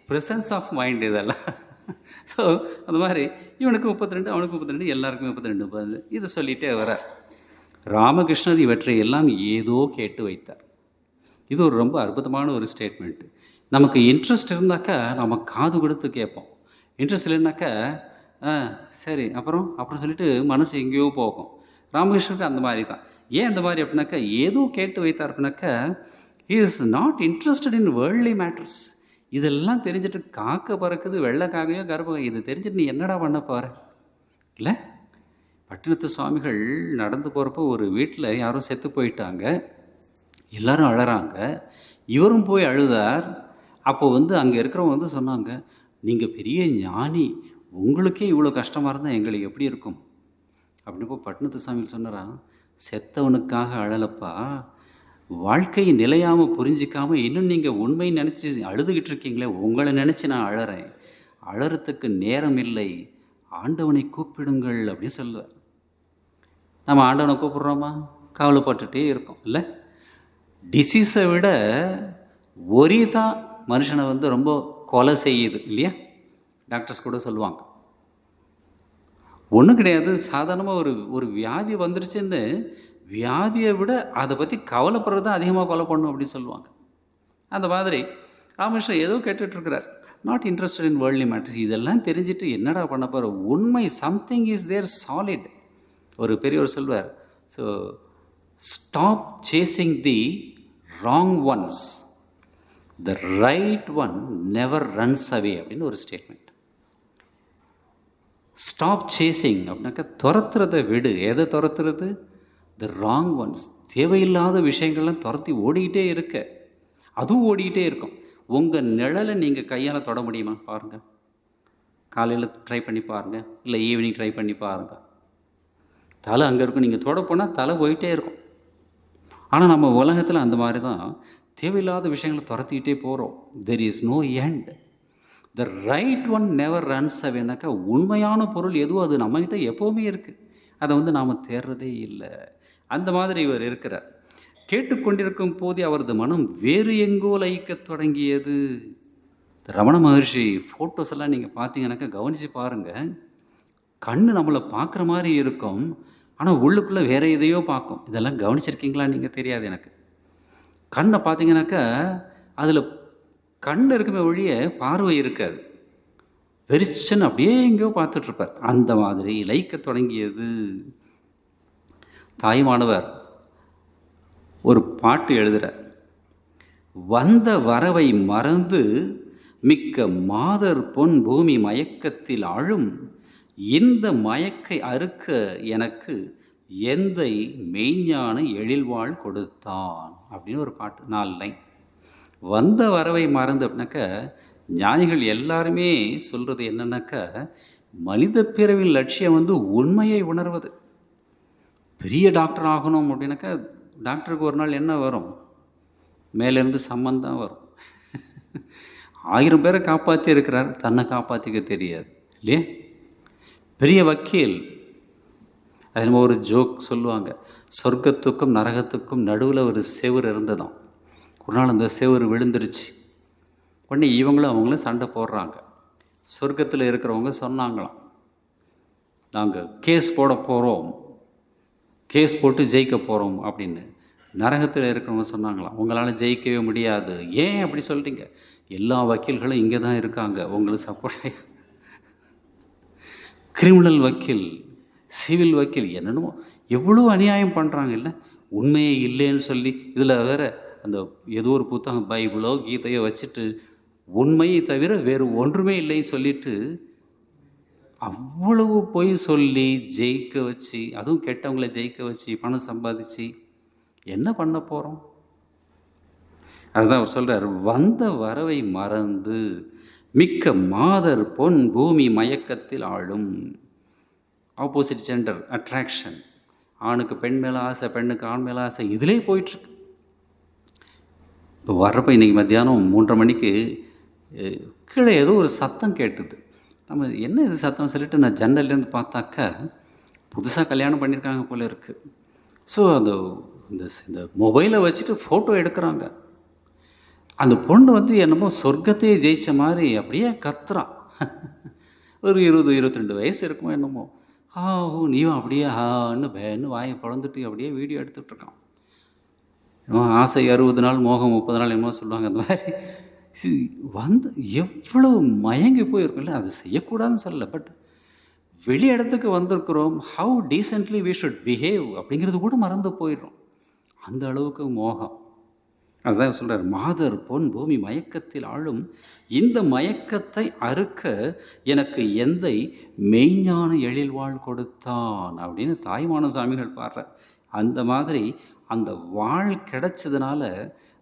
S1: ப்ரெசன்ஸ் ஆஃப் மைண்ட் இதெல்லாம். ஸோ அந்த மாதிரி இவனுக்கு 32, அவனுக்கு 32, எல்லாருக்குமே 32 பல். இதை சொல்லிகிட்டே வரார். ராமகிருஷ்ணர் இவற்றை எல்லாம் ஏதோ கேட்டு வைத்தார். இது ஒரு ரொம்ப அற்புதமான ஒரு ஸ்டேட்மெண்ட்டு. நமக்கு இன்ட்ரெஸ்ட் இருந்தாக்கா நம்ம காது கொடுத்து கேட்போம், இன்ட்ரெஸ்ட் இல்லைன்னாக்கா சரி அப்புறம் சொல்லிட்டு மனசு எங்கேயோ போகும். ராமகிருஷ்ணருக்கு அந்த மாதிரி தான். ஏன் அந்த மாதிரி அப்படின்னாக்கா, ஏதோ கேட்டு வைத்தார் அப்படின்னாக்கா, he is not interested in worldly matters. இதெல்லாம் தெரிஞ்சுட்டு காக்கை பறக்குது, வெள்ளை காக்கையோ கருப்பை, இது தெரிஞ்சுட்டு நீ என்னடா பண்ண போகிற இல்லை? பட்டினத்து சுவாமிகள் நடந்து போகிறப்போ ஒரு வீட்டில் யாரும் செத்து போயிட்டாங்க, எல்லாரும் அழறாங்க. இவரும் போய் அழுதார். அப்போது அங்கே இருக்கிறவங்க சொன்னாங்க, நீங்கள் பெரிய ஞானி, உங்களுக்கே இவ்வளோ கஷ்டமாக இருந்தால் எங்களுக்கு எப்படி இருக்கும் அப்படின்னப்போ பட்டினத்து சுவாமிகள் சொன்னாராம், செத்தவனுக்காக அழலப்பா, வாழ்க்கையை நிலையாமல் புரிஞ்சிக்காமல் இன்னும் நீங்கள் உண்மை நினச்சி அழுதுகிட்டு இருக்கீங்களே, உங்களை நினச்சி நான் அழறேன். அழறதுக்கு நேரம் இல்லை, ஆண்டவனை கூப்பிடுங்கள் அப்படின்னு சொல்லுவார். நம்ம ஆண்டவனை கூப்பிட்றோமா? கவலைப்பட்டுட்டே இருக்கோம் இல்லை? டிசீஸை விட ஒரி தான் மனுஷனை ரொம்ப கொலை செய்யுது இல்லையா? டாக்டர்ஸ் கூட சொல்லுவாங்க. ஒன்றும் கிடையாது, சாதாரணமாக ஒரு வியாதி வந்துருச்சுன்னு வியாதியை விட அதை பற்றி கவலைப்படுறது தான் அதிகமாக கொலை பண்ணும் அப்படின்னு சொல்லுவாங்க. அந்த மாதிரி ராமகிருஷ்ணன் ஏதோ கேட்டுட்ருக்கிறார், not interested in worldly matters. இதெல்லாம் தெரிஞ்சுட்டு என்னடா பண்ண போகிற? உண்மை சம்திங் இஸ் தேர் சாலிட். ஒரு பெரியவர் சொல்வார், so stop chasing the wrong ones, the right one never runs away அப்படின்னு ஒரு ஸ்டேட்மெண்ட். ஸ்டாப் சேசிங் அப்படின்னாக்கா துரத்துறதை விடு. எதை துரத்துறது? The wrong once. தேவையில்லாத விஷயங்கள்லாம் துரத்தி ஓடிக்கிட்டே இருக்க, அதுவும் ஓடிக்கிட்டே இருக்கும். உங்கள் நிழலை நீங்கள் கையால் தொட முடியுமா? பாருங்கள். காலையில் ட்ரை பண்ணி பாருங்கள், இல்லை ஈவினிங் ட்ரை பண்ணி பாருங்கள். தலை அங்கே இருக்கும், நீங்கள் தொட போனால் தலை போயிட்டே இருக்கும். ஆனால் நம்ம உலகத்தில் அந்த மாதிரி தான் தேவையில்லாத விஷயங்களை துரத்திக்கிட்டே போகிறோம். There is no end. The right one never runs அவேனாக்கா உண்மையான பொருள் எதுவும் அது நம்மகிட்ட எப்போவுமே இருக்குது, அதை நாம் தேடுறதே இல்லை. அந்த மாதிரி இவர் இருக்கிறார். கேட்டுக்கொண்டிருக்கும் போதே அவரது மனம் வேறு எங்கோ லயிக்க தொடங்கியது. ரமண மகர்ஷி ஃபோட்டோஸ் எல்லாம் நீங்கள் பார்த்தீங்கன்னாக்கா கவனித்து பாருங்கள். கண்ணு நம்மளை பார்க்குற மாதிரி இருக்கும், ஆனால் உள்ளுக்குள்ளே வேறு எதையோ பார்க்கும். இதெல்லாம் கவனிச்சிருக்கீங்களா நீங்கள்? தெரியாது எனக்கு. கண்ணை பார்த்தீங்கன்னாக்கா அதில் கண் இருக்குமே ஒழிய பார்வை இருக்காது. வெறிச்சன் அப்படியே எங்கேயோ பார்த்துட்ருப்பார். அந்த மாதிரி லயிக்க தொடங்கியது. தாய்மானவர் ஒரு பாட்டு எழுதுகிறார். வந்த வரவை மறந்து மிக்க மாதர் பொன் பூமி மயக்கத்தில் ஆழும், இந்த மயக்கை அறுக்க எனக்கு எந்தை மெய்ஞான எழில்வாழ் கொடுத்தான் அப்படின்னு ஒரு பாட்டு, 4 லைன். வந்த வரவை மறந்து அப்படின்னாக்கா ஞானிகள் எல்லாருமே சொல்கிறது என்னன்னாக்கா, மனித பிறவின் லட்சியம் உண்மையை உணர்வது. பெரிய டாக்டர் ஆகணும் அப்படின்னாக்கா டாக்டருக்கு ஒரு நாள் என்ன வரும்? மேலேருந்து சம்மந்தம் வரும். 1000 பேரை காப்பாற்றி இருக்கிறார், தன்னை காப்பாற்றிக்க தெரியாது இல்லையே? பெரிய வக்கீல், அது நம்ம ஒரு ஜோக் சொல்லுவாங்க, சொர்க்கத்துக்கும் நரகத்துக்கும் நடுவில் ஒரு செவுறு இருந்ததாம். ஒரு நாள் அந்த செவுறு விழுந்துருச்சு. உடனே இவங்களும் அவங்களும் சண்டை போடுறாங்க. சொர்க்கத்தில் இருக்கிறவங்க சொன்னாங்களாம், நாங்கள் கேஸ் போட போகிறோம், கேஸ் போட்டு ஜெயிக்க போகிறோம் அப்படின்னு. நரகத்தில் இருக்கிறவங்க சொன்னாங்களாம், உங்களால் ஜெயிக்கவே முடியாது. ஏன் அப்படி சொல்கிறீங்க? எல்லா வக்கீல்களும் இங்கே தான் இருக்காங்க, உங்களுக்கு சப்போர்ட். கிரிமினல் வக்கீல், சிவில் வக்கீல், என்னென்னமோ எவ்வளோ அநியாயம் பண்ணுறாங்க இல்லை? உண்மையே இல்லைன்னு சொல்லி இதில் வேறு அந்த ஏதோ ஒரு புத்தகம் பைபிளோ கீதையோ வச்சுட்டு உண்மையை தவிர வேறு ஒன்றுமே இல்லைன்னு சொல்லிட்டு அவ்வளவு பொய் சொல்லி ஜெயிக்க வச்சு, அதுவும் கெட்டவங்களை ஜெயிக்க வச்சு பணம் சம்பாதிச்சு என்ன பண்ண போகிறோம்? அதுதான் அவர் சொல்கிறார், வந்த வரவை மறந்து மிக்க மாதர் பொன் பூமி மயக்கத்தில் ஆளும். ஆப்போசிட் ஜெண்டர் அட்ராக்ஷன், ஆணுக்கு பெண் மேலே ஆசை, பெண்ணுக்கு ஆண் மேலே ஆசை, இதிலே போயிட்டுருக்கு. இப்போ வர்றப்போ இன்றைக்கி மத்தியானம் 3:30 மணிக்கு கீழே ஏதோ ஒரு சத்தம் கேட்டுது. நம்ம என்ன இது சத்தம் சொல்லிட்டு நான் ஜன்னல்லேருந்து பார்த்தாக்கா புதுசாக கல்யாணம் பண்ணியிருக்காங்க போல இருக்குது. ஸோ அந்த இந்த மொபைலை வச்சுட்டு ஃபோட்டோ எடுக்கிறாங்க. அந்த பொண்ணு என்னமோ சொர்க்கத்தையே ஜெயித்த மாதிரி அப்படியே கத்துறான். ஒரு 20-22 வயசு இருக்குமோ என்னமோ. நீயும் அப்படியே பேன்னு வாயை பிளந்துட்டு அப்படியே வீடியோ எடுத்துகிட்ருக்கான். ஆசை 60 நாள், மோகம் 30 நாள் என்னமோ சொல்லுவாங்க. அந்த மாதிரி எவ்வளோ மயங்கி போயிருக்குல்ல. அது செய்யக்கூடாதுன்னு சொல்லலை, பட் வெளி இடத்துக்கு வந்திருக்கிறோம், how decently we should behave அப்படிங்கிறது கூட மறந்து போயிடுறோம். அந்த அளவுக்கு மோகம். அதுதான் சொல்கிறார், மாதர் பொன் பூமி மயக்கத்தில் ஆளும் இந்த மயக்கத்தை அறுக்க எனக்கு எந்தை மெய்ஞான எழில்வாழ் கொடுத்தான் அப்படின்னு தாய்மான சாமிகள் பாடுறார். அந்த மாதிரி அந்த வாழ் கிடைச்சதுனால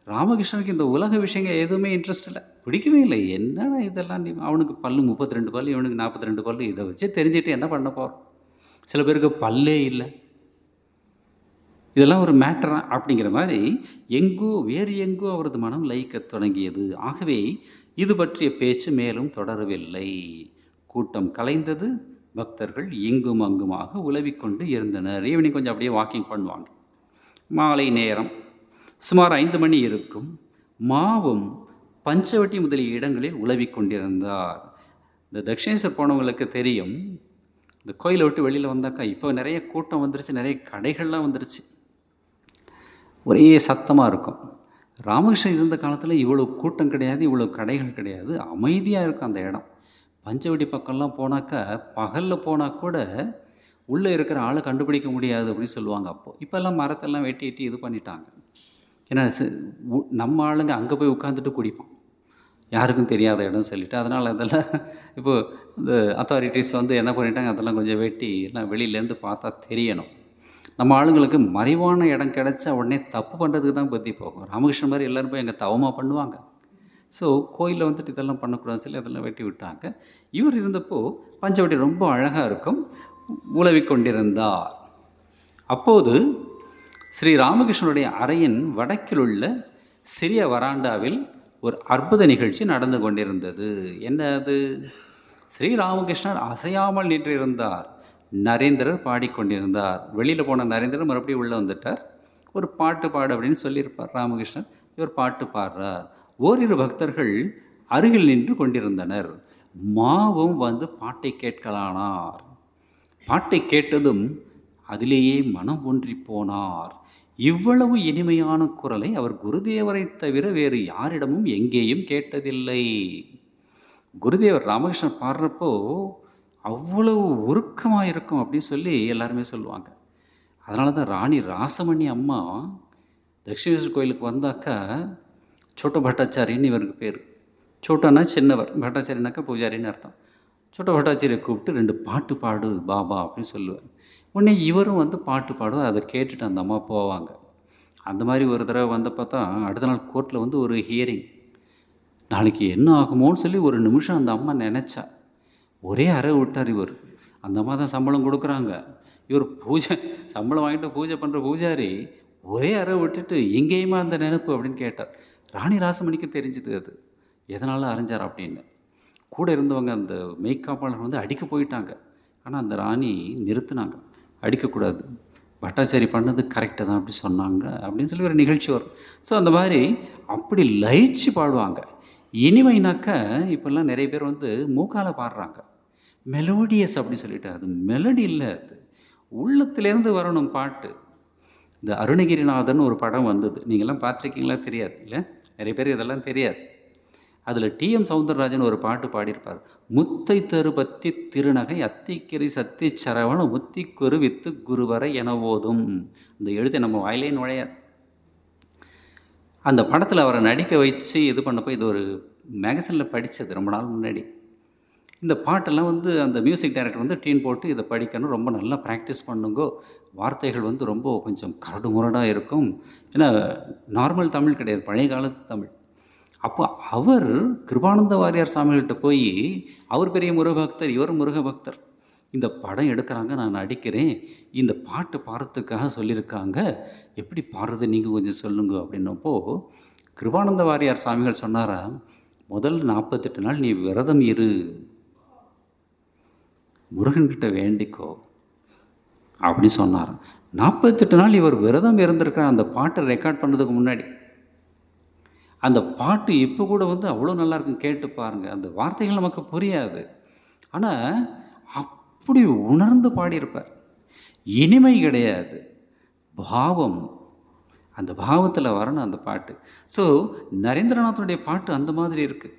S1: ராமகிருஷ்ணனுக்கு இந்த உலக விஷயங்கள் எதுவுமே இன்ட்ரெஸ்ட் இல்லை, பிடிக்கவே இல்லை. என்னடா இதெல்லாம், அவனுக்கு பல்லு 32 பல்லு, இவனுக்கு 42 பல்லு, இதை வச்சு தெரிஞ்சுட்டு என்ன பண்ண போகிறோம்? சில பேருக்கு பல்லே இல்லை, இதெல்லாம் ஒரு மேட்டரா அப்படிங்கிற மாதிரி எங்கோ வேறு எங்கோ அவரது மனம் லயிக்க தொடங்கியது. ஆகவே இது பற்றிய பேச்சு மேலும் தொடரவில்லை. கூட்டம் கலைந்தது. பக்தர்கள் இங்கும் அங்குமாக உலவிக்கொண்டு இருந்தனர். ஈவினிங் கொஞ்சம் அப்படியே வாக்கிங் பண்ணுவாங்க. மாலை நேரம் சுமார் 5 மணி இருக்கும். மாவும் பஞ்சவட்டி முதலிய இடங்களில் உலவிக் கொண்டிருந்தார். இந்த தட்சிணேஸ்வர் போனவங்களுக்கு தெரியும், இந்த கோயிலை விட்டு வெளியில் வந்தாக்கா இப்போ நிறைய கூட்டம் வந்துருச்சு, நிறைய கடைகள்லாம் வந்துருச்சு, ஒரே சத்தமாக இருக்கும். ராமகிருஷ்ணன் இருந்த காலத்தில் இவ்வளோ கூட்டம் கிடையாது, இவ்வளோ கடைகள் கிடையாது, அமைதியாக இருக்கும் அந்த இடம். பஞ்சவடி பக்கம்லாம் போனாக்கா பகலில் போனால் கூட உள்ளே இருக்கிற ஆளை கண்டுபிடிக்க முடியாது அப்படின்னு சொல்லுவாங்க. அப்போது இப்போல்லாம் மரத்தெல்லாம் வெட்டி இது பண்ணிட்டாங்க. ஏன்னா நம்ம ஆளுங்க அங்கே போய் உட்காந்துட்டு குடிப்போம், யாருக்கும் தெரியாத இடம் சொல்லிவிட்டு. அதனால் அதெல்லாம் இப்போது இந்த அத்தாரிட்டிஸ் என்ன பண்ணிட்டாங்க, அதெல்லாம் கொஞ்சம் வெட்டி எல்லாம் வெளியிலேருந்து பார்த்தா தெரியணும். நம்ம ஆளுங்களுக்கு மறைவான இடம் கிடச்சா உடனே தப்பு பண்ணுறதுக்கு தான் புத்தி போகும். ராமகிருஷ்ணன் மாதிரி எல்லோரும் போய் எங்கே தவமாக பண்ணுவாங்க. ஸோ கோயிலில் இதெல்லாம் பண்ணக்கூடாதுன்னு சொல்லி அதெல்லாம் வெட்டி விட்டாங்க. இவர் இருந்தப்போ பஞ்சவட்டி ரொம்ப அழகாக இருக்கும், உலவிக் கொண்டிருந்தார். அப்போது ஸ்ரீ ராமகிருஷ்ணனுடைய அறையின் வடக்கில் உள்ள சிறிய வராண்டாவில் ஒரு அற்புத நிகழ்ச்சி நடந்து கொண்டிருந்தது. என்ன அது? ஸ்ரீ ராமகிருஷ்ணர் அசையாமல் நின்றிருந்தார். நரேந்திரர் பாடிக்கொண்டிருந்தார். வெளியில் போன நரேந்திரர் மறுபடியும் உள்ளே வந்துட்டார். ஒரு பாட்டு பாடு அப்படின்னு சொல்லியிருப்பார் ராமகிருஷ்ணன். இவர் பாட்டு பாடுறார். ஓரிரு பக்தர்கள் அருகில் நின்று கொண்டிருந்தனர். மாவும் பாட்டை கேட்கலானார். பாட்டை கேட்டதும் அதிலேயே மனம் ஒன்றி போனார். இவ்வளவு இனிமையான குரலை அவர் குருதேவரை தவிர வேறு யாரிடமும் எங்கேயும் கேட்டதில்லை. குருதேவர் ராமகிருஷ்ணன் பாடுறப்போ அவ்வளவு உருக்கமாக இருக்கும் அப்படின்னு சொல்லி எல்லாருமே சொல்லுவாங்க. அதனால தான் ராணி ராசமணி அம்மா தட்சிணேஸ்வர் கோயிலுக்கு வந்தாக்கா சோட்ட பட்டாச்சாரின்னு இவருக்கு பேர். சோட்டன்னா சின்னவர், பட்டாச்சாரினாக்கா பூஜாரின்னு அர்த்தம். சோட்ட பட்டாச்சாரியை கூப்பிட்டு 2 பாட்டு பாடு பாபா அப்படின்னு சொல்லுவார். உடனே இவரும் பாட்டு பாடுவார். அதை கேட்டுட்டு அந்த அம்மா போவாங்க. அந்த மாதிரி ஒரு தடவை வந்தப்போ தான் அடுத்த நாள் கோர்ட்டில் ஒரு ஹியரிங். நாளைக்கு என்ன ஆகுமோன்னு சொல்லி ஒரு நிமிஷம் அந்த அம்மா நினச்சா. ஒரே அறை விட்டார் இவர். அந்த அம்மா தான் சம்பளம் கொடுக்குறாங்க. இவர் சம்பளம் வாங்கிட்டு பூஜை பண்ணுற பூஜாரி ஒரே அறை விட்டுட்டு எங்கேயுமா அந்த நினைப்பு அப்படின்னு கேட்டார். ராணி ராசமணிக்கு தெரிஞ்சுது அது எதனால் அரைஞ்சார் அப்படின்னு. கூட இருந்தவங்க அந்த மெய்காப்பாளர் அடிக்க போயிட்டாங்க. ஆனால் அந்த ராணி நிறுத்தினாங்க, அடிக்கக்கூடாது, பட்டாச்சாரி பண்ணது கரெக்டாக தான் அப்படி சொன்னாங்க அப்படின்னு சொல்லி ஒரு நிகழ்ச்சி வரும். ஸோ அந்த மாதிரி அப்படி லயிச்சு பாடுவாங்க. இனிமைனாக்க இப்போல்லாம் நிறைய பேர் மூக்கால பாடுறாங்க, மெலோடியஸ் அப்படி சொல்லிட்டு. அது மெலடி இல்லை, அது உள்ளத்திலேருந்து வரணும் பாட்டு. இந்த அருணகிரிநாதன் ஒரு படம் வந்தது, நீங்கள்லாம் பார்த்துருக்கீங்களா தெரியாது இல்லை, நிறைய பேர் இதெல்லாம் தெரியாது. அதில் டிஎம் சௌந்தரராஜன் ஒரு பாட்டு பாடியிருப்பார். முத்தை தருபத்தி திருநகை அத்திக்கிரி சத்தி சரவண முத்தி குருவித்து குருவரை என ஓதும். இந்த எழுத்து நம்ம வாயிலே நுழையாது. அந்த படத்தில் அவரை நடிக்க வச்சு இது பண்ணப்போ, இது ஒரு மேகசினில் படித்தது ரொம்ப நாள் முன்னாடி. இந்த பாட்டெல்லாம் அந்த மியூசிக் டைரக்டர் டீன் போட்டு இதை படிக்கணும், ரொம்ப நல்லா ப்ராக்டிஸ் பண்ணுங்கோ, வார்த்தைகள் ரொம்ப கொஞ்சம் கரடு முரடாக இருக்கும். ஏன்னா நார்மல் தமிழ் கிடையாது, பழைய காலத்து தமிழ். அப்போ அவர் கிருபானந்த வாரியார் சாமிகள்கிட்ட போய், அவர் பெரிய முருகபக்தர், இவர் முருகபக்தர், இந்த படம் எடுக்கிறாங்க, நான் நடிக்கிறேன், இந்த பாட்டு பாடுறதுக்காக சொல்லியிருக்காங்க, எப்படி பாடுறது நீங்கள் கொஞ்சம் சொல்லுங்க அப்படின்னப்போ கிருபானந்த வாரியார் சாமிகள் சொன்னாரா, முதல் 48 நாள் நீ விரதம் இரு, முருகன்கிட்ட வேண்டிக்கோ அப்படி சொன்னார். 48 நாள் இவர் விரதம் இருந்திருக்கார் அந்த பாட்டை ரெக்கார்ட் பண்ணுறதுக்கு முன்னாடி. அந்த பாட்டு இப்போ கூட அவ்வளோ நல்லாயிருக்கும், கேட்டு பாருங்கள். அந்த வார்த்தைகள் நமக்கு புரியாது, ஆனால் அப்படி உணர்ந்து பாடியிருப்பார். இனிமை கிடையாது, பாவம். அந்த பாவத்தில் வரணும் அந்த பாட்டு. ஸோ நரேந்திரநாத்தனுடைய பாட்டு அந்த மாதிரி இருக்குது.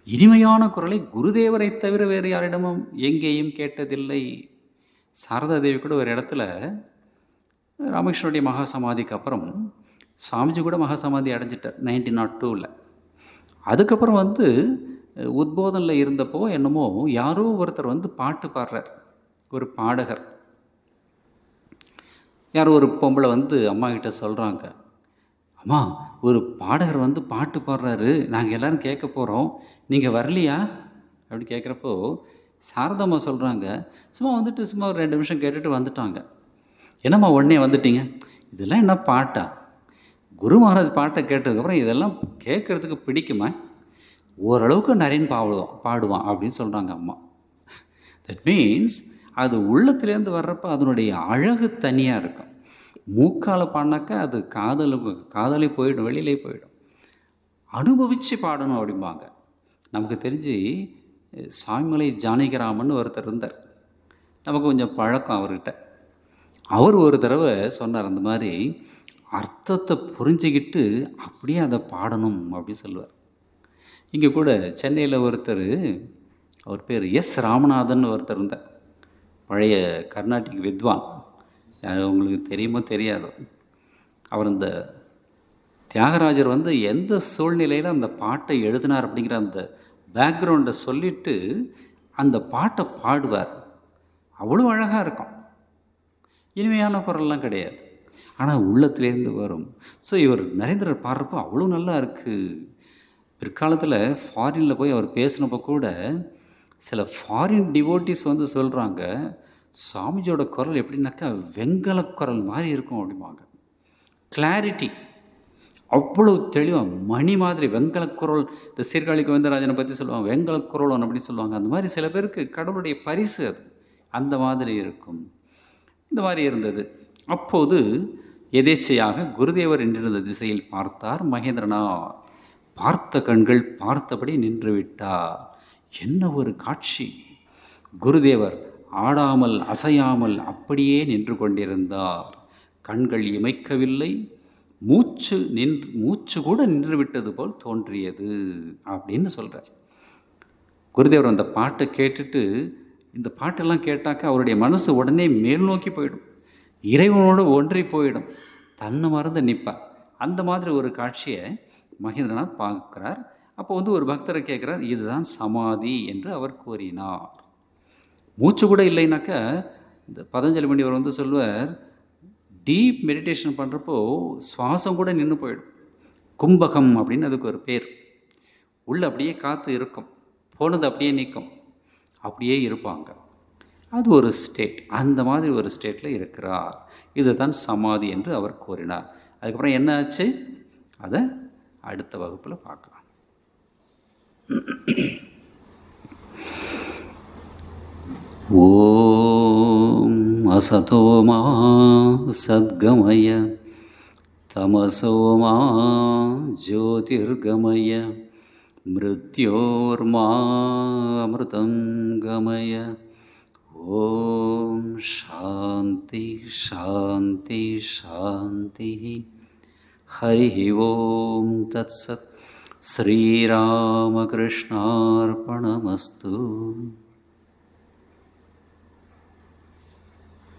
S1: இனிமையான குரலை குருதேவரை தவிர வேறு யாரிடமும் எங்கேயும் கேட்டதில்லை. சாரதா தேவி கூட ஒரு இடத்துல ராமகிருஷ்ணனுடைய மகா சமாதிக்கு அப்புறம் சுவாமிஜி கூட மகாசமாதி அடைஞ்சிட்டார் 1902. அதுக்கப்புறம் உத்போதனில் இருந்தப்போ என்னமோ யாரோ ஒருத்தர் பாட்டு பாடுறார், ஒரு பாடகர். யாரோ ஒரு பொம்பளை அம்மா கிட்ட சொல்கிறாங்க, அம்மா ஒரு பாடகர் பாட்டு பாடுறாரு, நாங்கள் எல்லோரும் கேட்க போகிறோம், நீங்கள் வரலையா அப்படின்னு கேட்குறப்போ சாரதாம்மா சொல்கிறாங்க, சும்மா சும்மா ஒரு 2 நிமிஷம் கேட்டுட்டு வந்துட்டாங்க. என்னம்மா உடனே வந்துட்டீங்க? இதெல்லாம் என்ன பாட்டா? குரு மகாராஜ் பாட்டை கேட்டதுக்கப்புறம் இதெல்லாம் கேட்குறதுக்கு பிடிக்குமா? ஓரளவுக்கு நரேன் பாடுவான் அப்படின்னு சொல்கிறாங்க அம்மா. தட் மீன்ஸ் அது உள்ளத்துலேருந்து வர்றப்போ அதனுடைய அழகு தனியாக இருக்கும். மூக்கால் பாடினாக்கா அது காதலே போயிடும், வெளியிலே போயிடும். அனுபவித்து பாடணும் அப்படிம்பாங்க. நமக்கு தெரிஞ்சு சுவாமிமலை ஜானகிராமன் ஒருத்தர் இருந்தார், நமக்கு கொஞ்சம் பழக்கம் அவர்கிட்ட. அவர் ஒரு தடவை சொன்னார், அந்த மாதிரி அர்த்தத்தை புரிஞ்சுக்கிட்டு அப்படியே அதை பாடணும் அப்படின்னு சொல்லுவார். இங்கே கூட சென்னையில் ஒருத்தர், அவர் பேர் எஸ் ராமநாதன் ஒருத்தர் இருந்தார், பழைய கர்நாடிக் வித்வான். உங்களுக்கு தெரியுமோ தெரியாதோ, அவர் இந்த தியாகராஜர் எந்த சூழ்நிலையில் அந்த பாட்டை எழுதினார் அப்படிங்கிற அந்த பேக்ரவுண்டை சொல்லிவிட்டு அந்த பாட்டை பாடுவார். அவ்வளோ அழகாக இருக்கும், இனிமையான குரல்லாம் கிடையாது, ஆனால் உள்ளத்துலேருந்து வரும். ஸோ இவர் நரேந்திரர் பாடுறப்போ அவ்வளோ நல்லா இருக்குது. பிற்காலத்தில் ஃபாரினில் போய் அவர் பேசினப்போ கூட சில ஃபாரின் டிவோட்டிஸ் சொல்கிறாங்க, சுவாமிஜியோட குரல் எப்படின்னாக்கா வெங்கல குரல் மாதிரி இருக்கும் அப்படிம்பாங்க. கிளாரிட்டி அவ்வளோ தெளிவாக, மணி மாதிரி வெங்கல குரல். இந்த சீர்காழி கோவிந்தராஜனை பற்றி சொல்லுவாங்க, வெங்கல குரல் அப்படின்னு சொல்லுவாங்க. அந்த மாதிரி சில பேருக்கு கடவுளுடைய பரிசு அது, அந்த மாதிரி இருக்கும். இந்த மாதிரி இருந்தது. அப்போது எதேச்சையாக குருதேவர் நின்றிருந்த திசையில் பார்த்தார் மகேந்திரனார். பார்த்த கண்கள் பார்த்தபடி நின்று விட்டார். என்ன ஒரு காட்சி! குருதேவர் ஆடாமல் அசையாமல் அப்படியே நின்று கொண்டிருந்தார். கண்கள் இமைக்கவில்லை, மூச்சு கூட நின்று விட்டது போல் தோன்றியது அப்படின்னு சொல்கிறார். குருதேவர் அந்த பாட்டை கேட்டுட்டு, இந்த பாட்டெல்லாம் கேட்டாக்க அவருடைய மனசு உடனே மேல் நோக்கி போயிடும், இறைவனோடு ஒன்றி போயிடும், தன்னை மறந்து நிற்பார். அந்த மாதிரி ஒரு காட்சியை மகேந்திரநாத் பார்க்குறார். அப்போ ஒரு பக்தரை கேட்குறார், இதுதான் சமாதி என்று அவர் கூறினார். மூச்சு கூட இல்லைனாக்கா, இந்த பதஞ்சலி முனிவர் சொல்லுவார், டீப் மெடிடேஷன் பண்ணுறப்போ சுவாசம் கூட நின்று போயிடும். கும்பகம் அப்படின்னு அதுக்கு ஒரு பேர். உள்ள அப்படியே காற்று இருக்கும், போனது அப்படியே நிற்கும், அப்படியே இருப்பாங்க. அது ஒரு ஸ்டேட். அந்த மாதிரி ஒரு ஸ்டேட்டில் இருக்கிறார். இதுதான் சமாதி என்று அவர் கூறினார். அதுக்கப்புறம் என்ன ஆச்சு, அதை அடுத்த வகுப்பில் பார்க்கலாம். ஓம் அசதோ மா சத்கமய தமசோ மா ஜோதிர்கமய மிருத்யோர்மா அமிர்தம் கமய. ஓம் சாந்தி சாந்தி சாந்தி. ஹரி ஓம் தத்சத். ஸ்ரீராமகிருஷ்ணார்ப்பணமஸ்து.